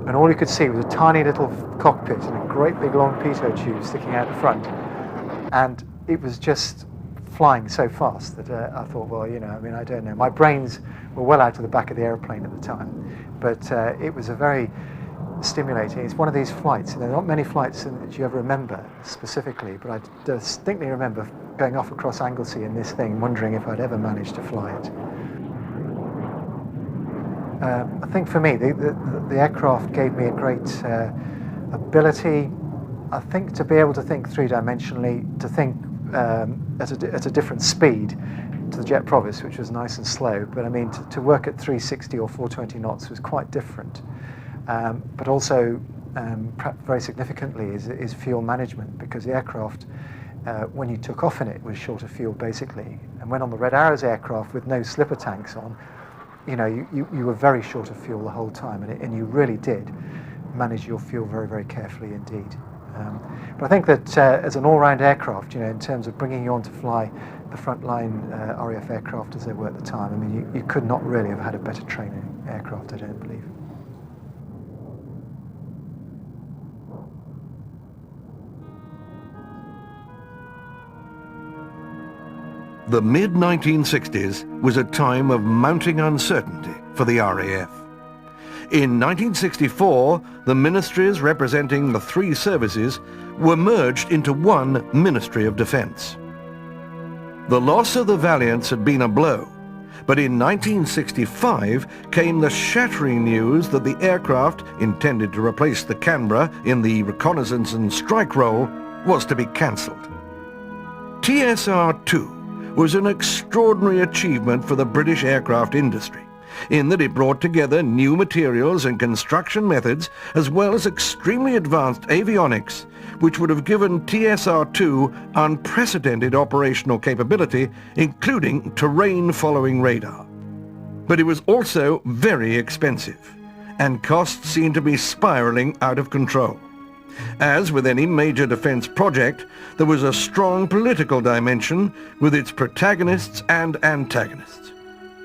Speaker 14: and all you could see was a tiny little cockpit and a great big long pitot tube sticking out the front. And it was just flying so fast that I thought, well, you know, I mean, I don't know. My brains were well out of the back of the aeroplane at the time. But it was a very stimulating. It's one of these flights, and there are not many flights that you ever remember specifically, but I distinctly remember going off across Anglesey in this thing, wondering if I'd ever manage to fly it. I think for me, the aircraft gave me a great ability, I think, to be able to think three-dimensionally, to think at a different speed to the jet Provost, which was nice and slow. But I mean, to work at 360 or 420 knots was quite different. But also, perhaps very significantly, is fuel management, because the aircraft, when you took off in it, was short of fuel, basically. And when on the Red Arrows aircraft with no slipper tanks on, you know, you were very short of fuel the whole time, and you really did manage your fuel very, very carefully indeed. But I think that as an all-round aircraft, you know, in terms of bringing you on to fly the frontline RAF aircraft as they were at the time, I mean, you could not really have had a better training aircraft, I don't believe.
Speaker 1: The mid-1960s was a time of mounting uncertainty for the RAF. In 1964, the ministries representing the three services were merged into one Ministry of Defence. The loss of the Valiants had been a blow, but in 1965 came the shattering news that the aircraft intended to replace the Canberra in the reconnaissance and strike role was to be cancelled. TSR-2 was an extraordinary achievement for the British aircraft industry, in that it brought together new materials and construction methods, as well as extremely advanced avionics, which would have given TSR-2 unprecedented operational capability, including terrain-following radar. But it was also very expensive, and costs seemed to be spiralling out of control. As with any major defence project, there was a strong political dimension with its protagonists and antagonists.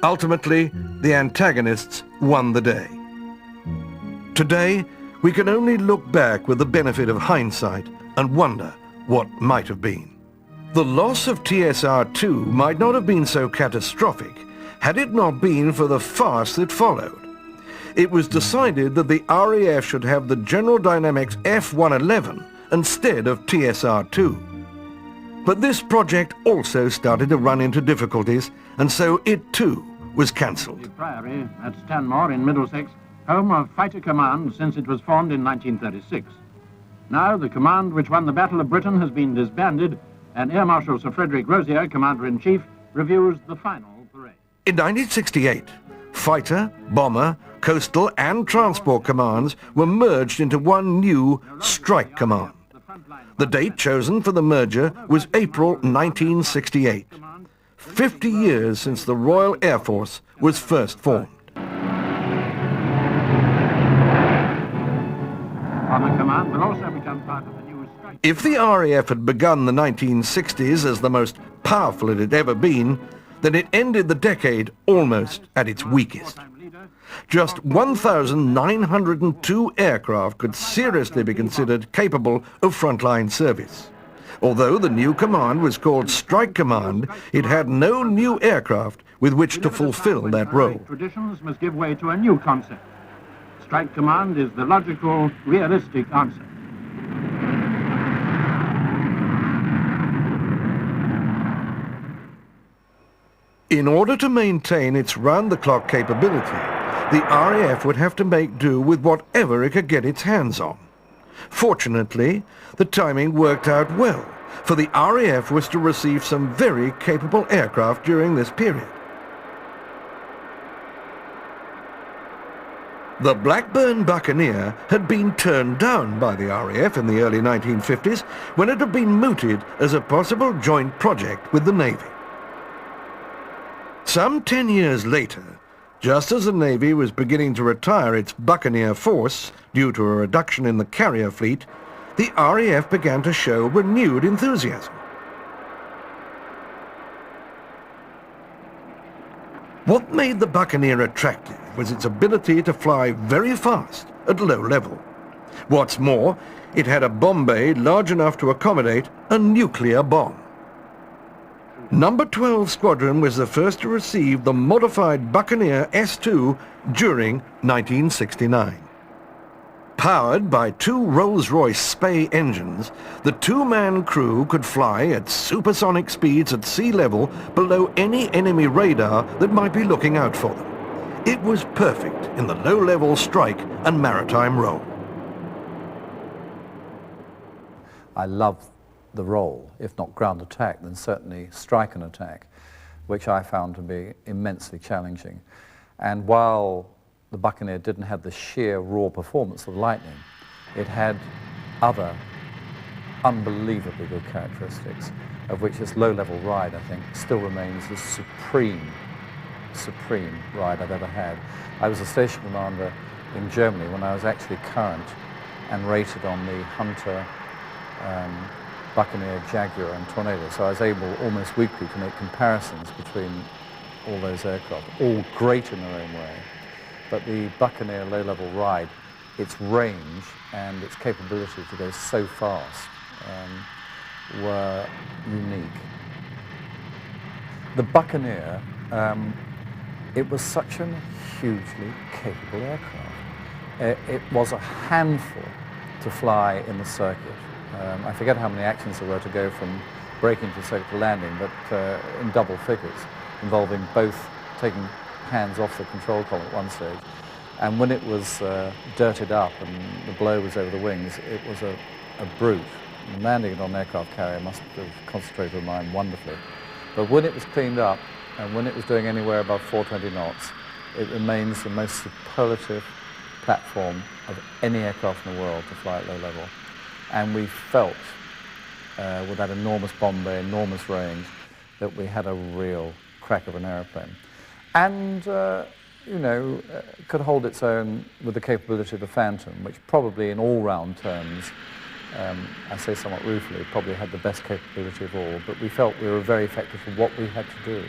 Speaker 1: Ultimately, the antagonists won the day. Today, we can only look back with the benefit of hindsight and wonder what might have been. The loss of TSR-2 might not have been so catastrophic had it not been for the farce that followed. It was decided that the RAF should have the General Dynamics F-111 instead of TSR-2. But this project also started to run into difficulties, and so it too was cancelled.
Speaker 12: The Priory at Stanmore in Middlesex, home of Fighter Command since it was formed in 1936. Now the command which won the Battle of Britain has been disbanded, and Air Marshal Sir Frederick Rosier, Commander-in-Chief, reviews the final parade.
Speaker 1: In 1968, Fighter, bomber, coastal and transport commands were merged into one new Strike Command. The date chosen for the merger was April 1968, 50 years since the Royal Air Force was first formed.
Speaker 12: Bomber Command will also become part of the new strike.
Speaker 1: If the RAF had begun the 1960s as the most powerful it had ever been, then it ended the decade almost at its weakest. Just 1,902 aircraft could seriously be considered capable of frontline service. Although the new command was called Strike Command, it had no new aircraft with which to fulfill that role.
Speaker 12: Traditions must give way to a new concept. Strike Command is the logical, realistic answer.
Speaker 1: In order to maintain its round-the-clock capability, the RAF would have to make do with whatever it could get its hands on. Fortunately, the timing worked out well, for the RAF was to receive some very capable aircraft during this period. The Blackburn Buccaneer had been turned down by the RAF in the early 1950s when it had been mooted as a possible joint project with the Navy. Some 10 years later, just as the Navy was beginning to retire its Buccaneer force due to a reduction in the carrier fleet, the RAF began to show renewed enthusiasm. What made the Buccaneer attractive was its ability to fly very fast at low level. What's more, it had a bomb bay large enough to accommodate a nuclear bomb. Number 12 Squadron was the first to receive the modified Buccaneer S-2 during 1969. Powered by two Rolls-Royce Spey engines, the two-man crew could fly at supersonic speeds at sea level below any enemy radar that might be looking out for them. It was perfect in the low-level strike and maritime role.
Speaker 6: I love the role, if not ground attack, then certainly strike and attack, which I found to be immensely challenging. And while the Buccaneer didn't have the sheer raw performance of the Lightning, it had other unbelievably good characteristics, of which this low-level ride, I think, still remains the supreme ride I've ever had. I was a station commander in Germany when I was actually current and rated on the Hunter, Buccaneer, Jaguar and Tornado, so I was able almost weekly to make comparisons between all those aircraft, all great in their own way. But the Buccaneer low-level ride, its range and its capability to go so fast were unique. The Buccaneer, it was such a hugely capable aircraft. It was a handful to fly in the circuit. I forget how many actions there were to go from braking to circuit to landing, but in double figures, involving both taking hands off the control column at one stage. And when it was dirted up and the blow was over the wings, it was a brute. And landing it on an aircraft carrier must have concentrated the mind wonderfully. But when it was cleaned up, and when it was doing anywhere above 420 knots, it remains the most superlative platform of any aircraft in the world to fly at low level. And we felt, with that enormous bomb bay, enormous range, that we had a real crack of an aeroplane. And, could hold its own with the capability of the Phantom, which probably in all-round terms, I say somewhat ruefully, probably had the best capability of all, but we felt we were very effective for what we had to do.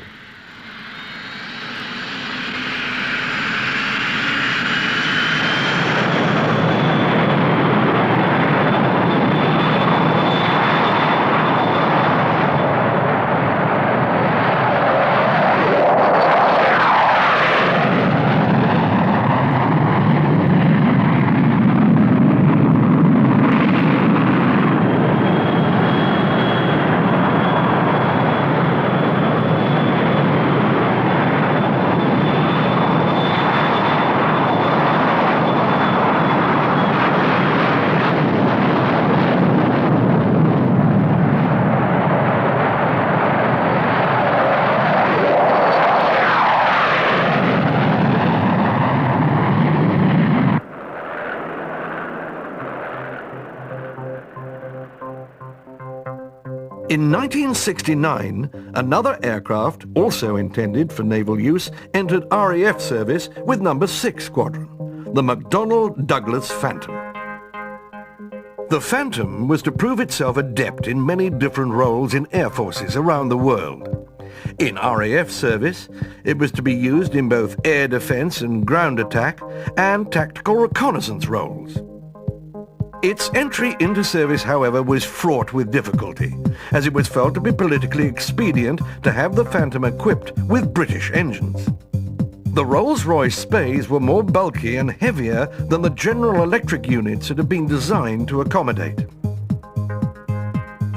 Speaker 1: In 1969, another aircraft, also intended for naval use, entered RAF service with number 6 Squadron, the McDonnell Douglas Phantom. The Phantom was to prove itself adept in many different roles in air forces around the world. In RAF service, it was to be used in both air defense and ground attack and tactical reconnaissance roles. Its entry into service, however, was fraught with difficulty, as it was felt to be politically expedient to have the Phantom equipped with British engines. The Rolls-Royce Spays were more bulky and heavier than the General Electric units that had been designed to accommodate.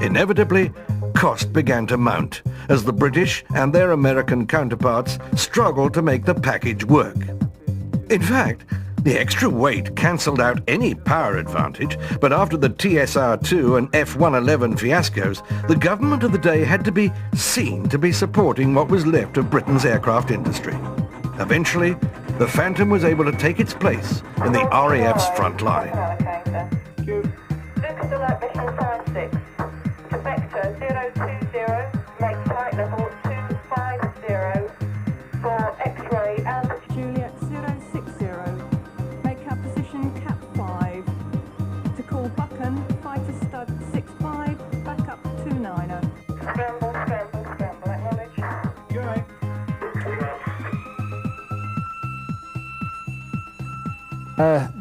Speaker 1: Inevitably, cost began to mount as the British and their American counterparts struggled to make the package work. In fact, the extra weight cancelled out any power advantage, but after the TSR-2 and F-111 fiascos, the government of the day had to be seen to be supporting what was left of Britain's aircraft industry. Eventually, the Phantom was able to take its place in the RAF's front line.
Speaker 2: Lucas Alert Mission Sign 6. To Vector 020, make flight level 250 for X-ray and
Speaker 15: Juliet 060, make our position cap 5. To call Vulcan, fighter stud 65, back up 29er.
Speaker 2: Scramble, scramble, scramble, acknowledge.
Speaker 15: You're right.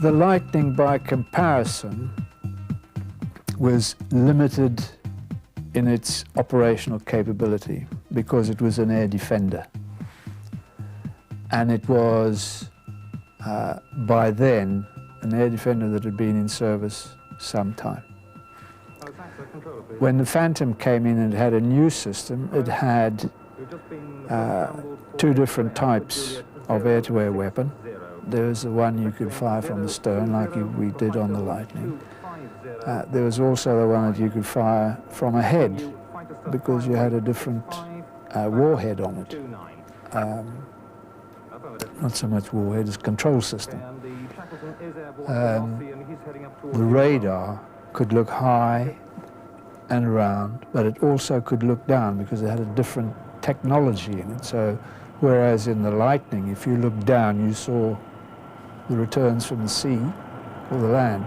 Speaker 5: The Lightning, by comparison, was limited in its operational capability because it was an air defender. And it was, by then, an air defender that had been in service some time. When the Phantom came in and had a new system, it had 2 different types of air-to-air weapon. There was the one you could fire from the stern, like we did on the Lightning. There was also the one that you could fire from ahead, because you had a different warhead on it. Not so much warhead as control system. The radar could look high and around, but it also could look down because it had a different technology in it. So, whereas in the Lightning, if you looked down, you saw the returns from the sea or the land.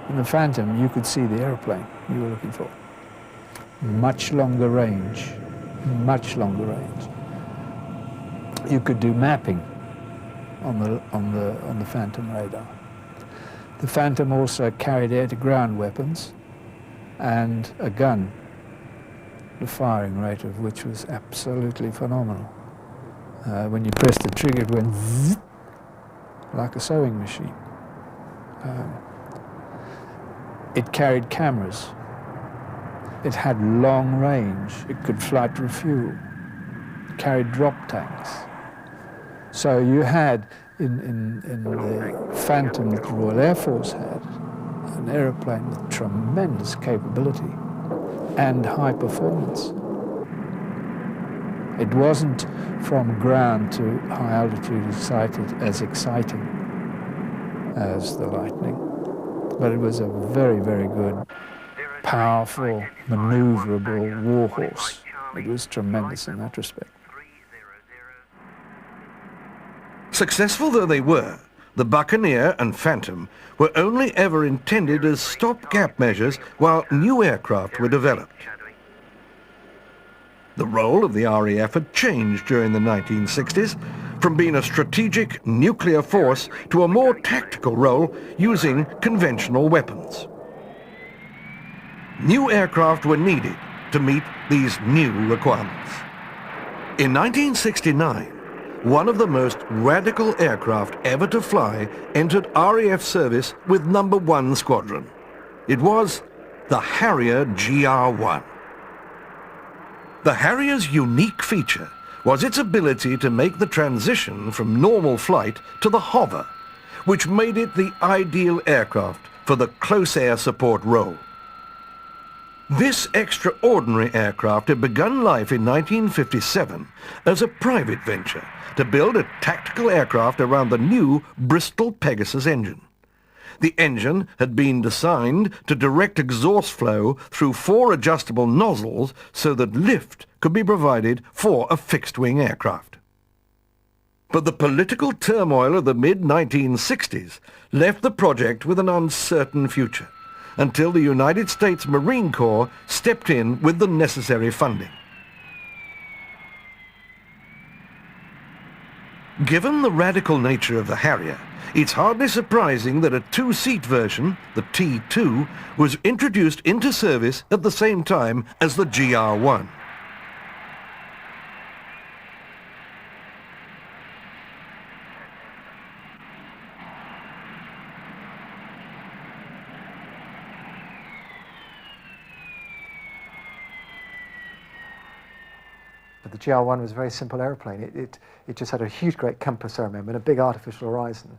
Speaker 5: In the Phantom, you could see the airplane you were looking for. Much longer range, much longer range. You could do mapping on the Phantom radar. The Phantom also carried air-to-ground weapons and a gun, the firing rate of which was absolutely phenomenal. When you pressed the trigger, it went zzz, like a sewing machine. It carried cameras. It had long range. It could fly to refuel. It carried drop tanks. So you had, in the Phantom that the Royal Air Force had, an aeroplane with tremendous capability and high performance. It wasn't from ground to high altitude as exciting as the Lightning, but it was a very, very good, powerful, maneuverable warhorse. It was tremendous in that respect.
Speaker 1: Successful though they were, the Buccaneer and Phantom were only ever intended as stopgap measures while new aircraft were developed. The role of the RAF had changed during the 1960s, from being a strategic nuclear force to a more tactical role using conventional weapons. New aircraft were needed to meet these new requirements. In 1969, one of the most radical aircraft ever to fly entered RAF service with number 1 Squadron. It was the Harrier GR-1. The Harrier's unique feature was its ability to make the transition from normal flight to the hover, which made it the ideal aircraft for the close air support role. This extraordinary aircraft had begun life in 1957 as a private venture to build a tactical aircraft around the new Bristol Pegasus engine. The engine had been designed to direct exhaust flow through 4 adjustable nozzles so that lift could be provided for a fixed-wing aircraft. But the political turmoil of the mid-1960s left the project with an uncertain future, until the United States Marine Corps stepped in with the necessary funding. Given the radical nature of the Harrier, it's hardly surprising that a 2-seat version, the T2, was introduced into service at the same time as the GR1.
Speaker 14: But the GR1 was a very simple aeroplane. It just had a huge, great compass, I remember, and a big artificial horizon.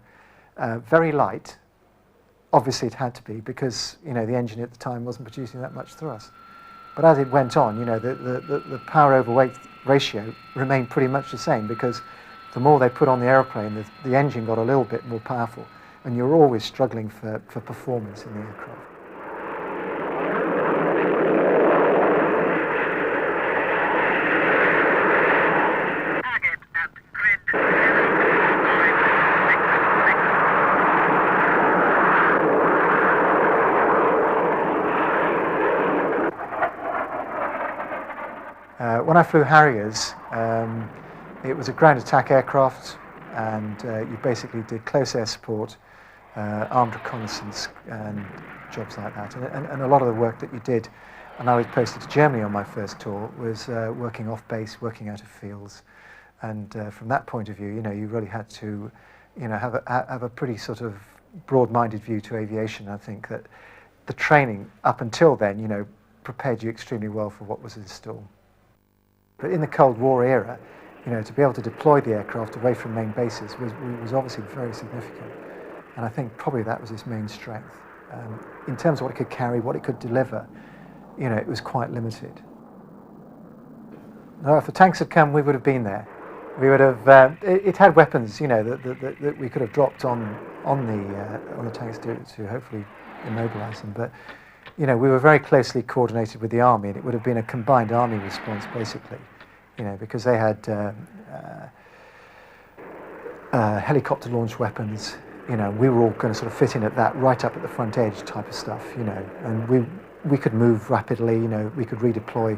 Speaker 14: Very light. Obviously, it had to be because the engine at the time wasn't producing that much thrust. But as it went on, the power over weight ratio remained pretty much the same because the more they put on the aeroplane, the engine got a little bit more powerful, and you're always struggling for performance in the aircraft. When I flew Harriers, it was a ground attack aircraft, and you basically did close air support, armed reconnaissance, and jobs like that. And a lot of the work that you did, and I was posted to Germany on my first tour, was working off base, working out of fields. And from that point of view, you really had to, have a pretty sort of broad-minded view to aviation. I think that the training up until then, prepared you extremely well for what was in store. But in the Cold War era, to be able to deploy the aircraft away from main bases was obviously very significant. And I think probably that was its main strength. In terms of what it could carry, what it could deliver, it was quite limited. Now, if the tanks had come, we would have been there. We would have. It had weapons, that we could have dropped on the tanks to hopefully immobilise them. But we were very closely coordinated with the Army, and it would have been a combined Army response, basically, because they had helicopter-launched weapons. We were all going to sort of fit in at that, right up at the front edge type of stuff, and we could move rapidly, we could redeploy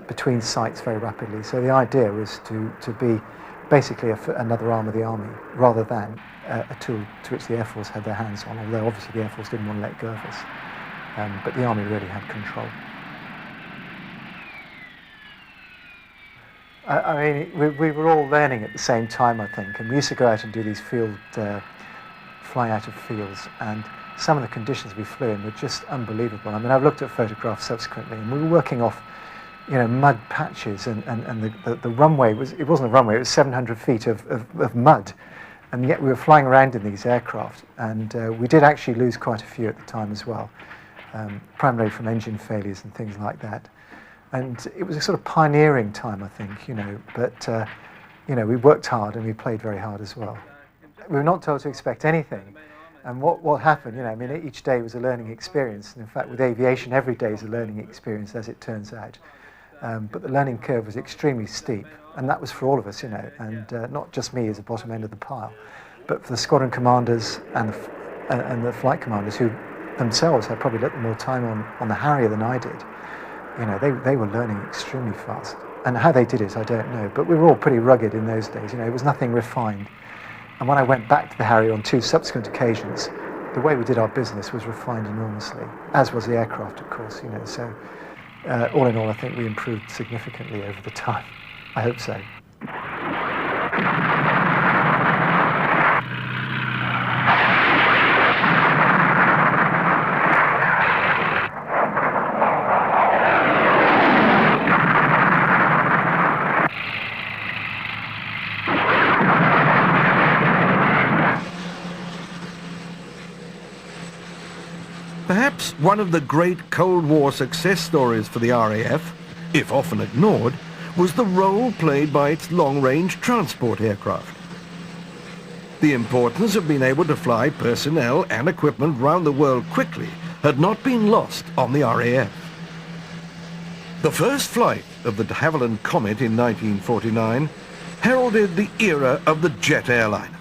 Speaker 14: between sites very rapidly. So the idea was to be basically another arm of the Army, rather than a tool to which the Air Force had their hands on, although obviously the Air Force didn't want to let go of us. But the Army really had control. I mean, we were all learning at the same time, I think, and we used to go out and do these flying out of fields, and some of the conditions we flew in were just unbelievable. I mean, I've looked at photographs subsequently, and we were working off, mud patches, and the runway it wasn't a runway, it was 700 feet of mud, and yet we were flying around in these aircraft, and we did actually lose quite a few at the time as well. Primarily from engine failures and things like that. And it was a sort of pioneering time, I think, but, we worked hard and we played very hard as well. We were not told to expect anything. And what happened, I mean, each day was a learning experience. And in fact, with aviation, every day is a learning experience, as it turns out. But the learning curve was extremely steep. And that was for all of us, and not just me as the bottom end of the pile, but for the squadron commanders and the flight commanders who themselves had probably a little more time on the Harrier than I did. They were learning extremely fast. And how they did it, I don't know. But we were all pretty rugged in those days. It was nothing refined. And when I went back to the Harrier on 2 subsequent occasions, the way we did our business was refined enormously, as was the aircraft, of course. So all in all, I think we improved significantly over the time. I hope so.
Speaker 1: Perhaps one of the great Cold War success stories for the RAF, if often ignored, was the role played by its long-range transport aircraft. The importance of being able to fly personnel and equipment round the world quickly had not been lost on the RAF. The first flight of the de Havilland Comet in 1949 heralded the era of the jet airliner.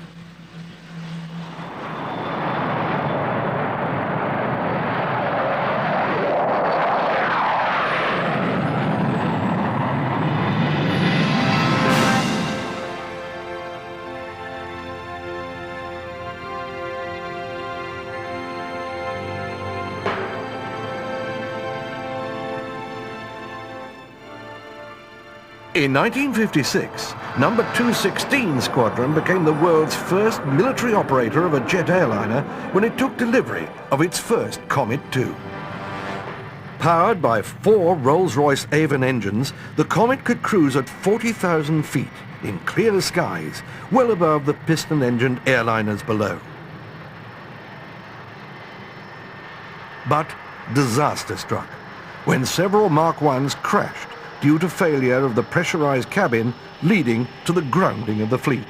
Speaker 1: In 1956, number 216 Squadron became the world's first military operator of a jet airliner when it took delivery of its first Comet II. Powered by 4 Rolls-Royce Avon engines, the Comet could cruise at 40,000 feet in clear skies, well above the piston-engined airliners below. But disaster struck when several Mark I's crashed due to failure of the pressurized cabin, leading to the grounding of the fleet.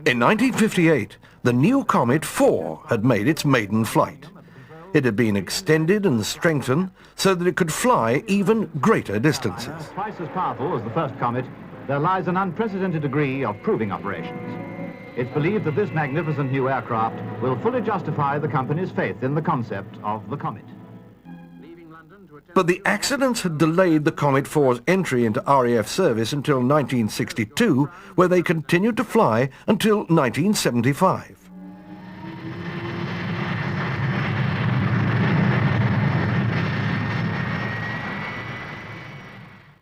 Speaker 1: In 1958, the new Comet IV had made its maiden flight. It had been extended and strengthened so that it could fly even greater distances.
Speaker 11: Twice as powerful as the first Comet, there lies an unprecedented degree of proving operations. It's believed that this magnificent new aircraft will fully justify the company's faith in the concept of the Comet.
Speaker 1: But the accidents had delayed the Comet IV's entry into RAF service until 1962, where they continued to fly until 1975.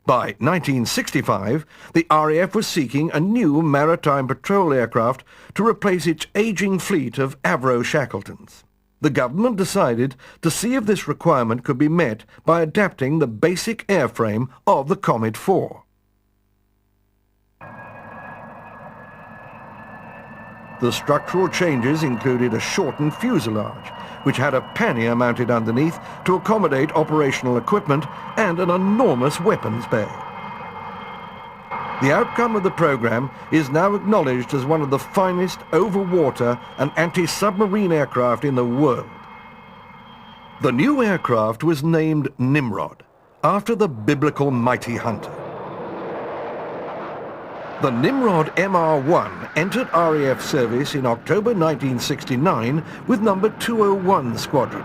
Speaker 1: By 1965, the RAF was seeking a new maritime patrol aircraft to replace its aging fleet of Avro Shackletons. The government decided to see if this requirement could be met by adapting the basic airframe of the Comet IV. The structural changes included a shortened fuselage, which had a pannier mounted underneath to accommodate operational equipment, and an enormous weapons bay. The outcome of the program is now acknowledged as one of the finest over-water and anti-submarine aircraft in the world. The new aircraft was named Nimrod, after the biblical mighty hunter. The Nimrod MR-1 entered RAF service in October 1969 with number 201 Squadron.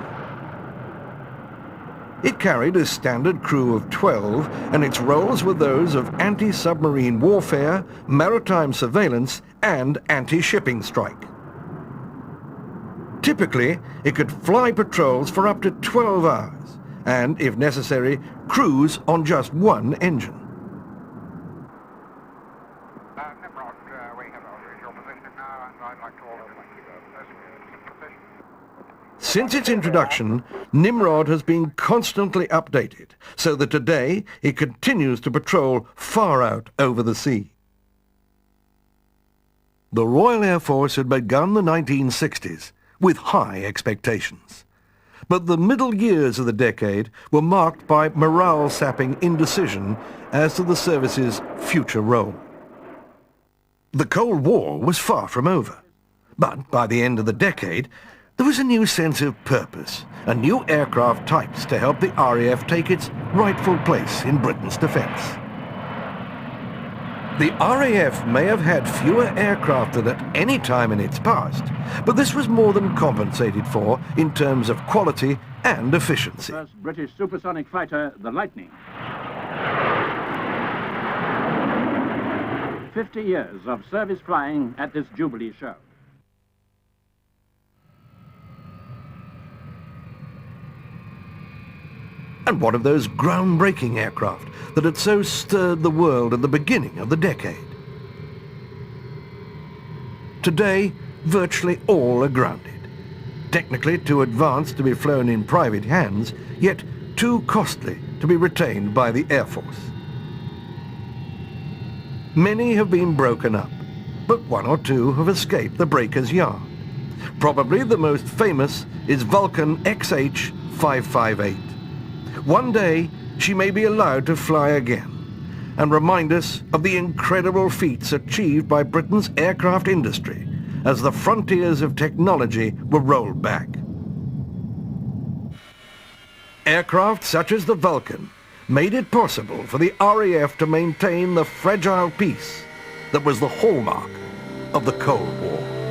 Speaker 1: It carried a standard crew of 12, and its roles were those of anti-submarine warfare, maritime surveillance, and anti-shipping strike. Typically, it could fly patrols for up to 12 hours, and, if necessary, cruise on just one engine. Since its introduction, Nimrod has been constantly updated, so that today it continues to patrol far out over the sea. The Royal Air Force had begun the 1960s with high expectations. But the middle years of the decade were marked by morale-sapping indecision as to the service's future role. The Cold War was far from over, but by the end of the decade, there was a new sense of purpose, and new aircraft types to help the RAF take its rightful place in Britain's defence. The RAF may have had fewer aircraft than at any time in its past, but this was more than compensated for in terms of quality and efficiency.
Speaker 16: First British supersonic fighter, the Lightning. 50 years of service flying at this Jubilee show.
Speaker 1: And one of those groundbreaking aircraft that had so stirred the world at the beginning of the decade. Today, virtually all are grounded. Technically too advanced to be flown in private hands, yet too costly to be retained by the Air Force. Many have been broken up, but one or two have escaped the breaker's yard. Probably the most famous is Vulcan XH-558. One day, she may be allowed to fly again and remind us of the incredible feats achieved by Britain's aircraft industry as the frontiers of technology were rolled back. Aircraft such as the Vulcan made it possible for the RAF to maintain the fragile peace that was the hallmark of the Cold War.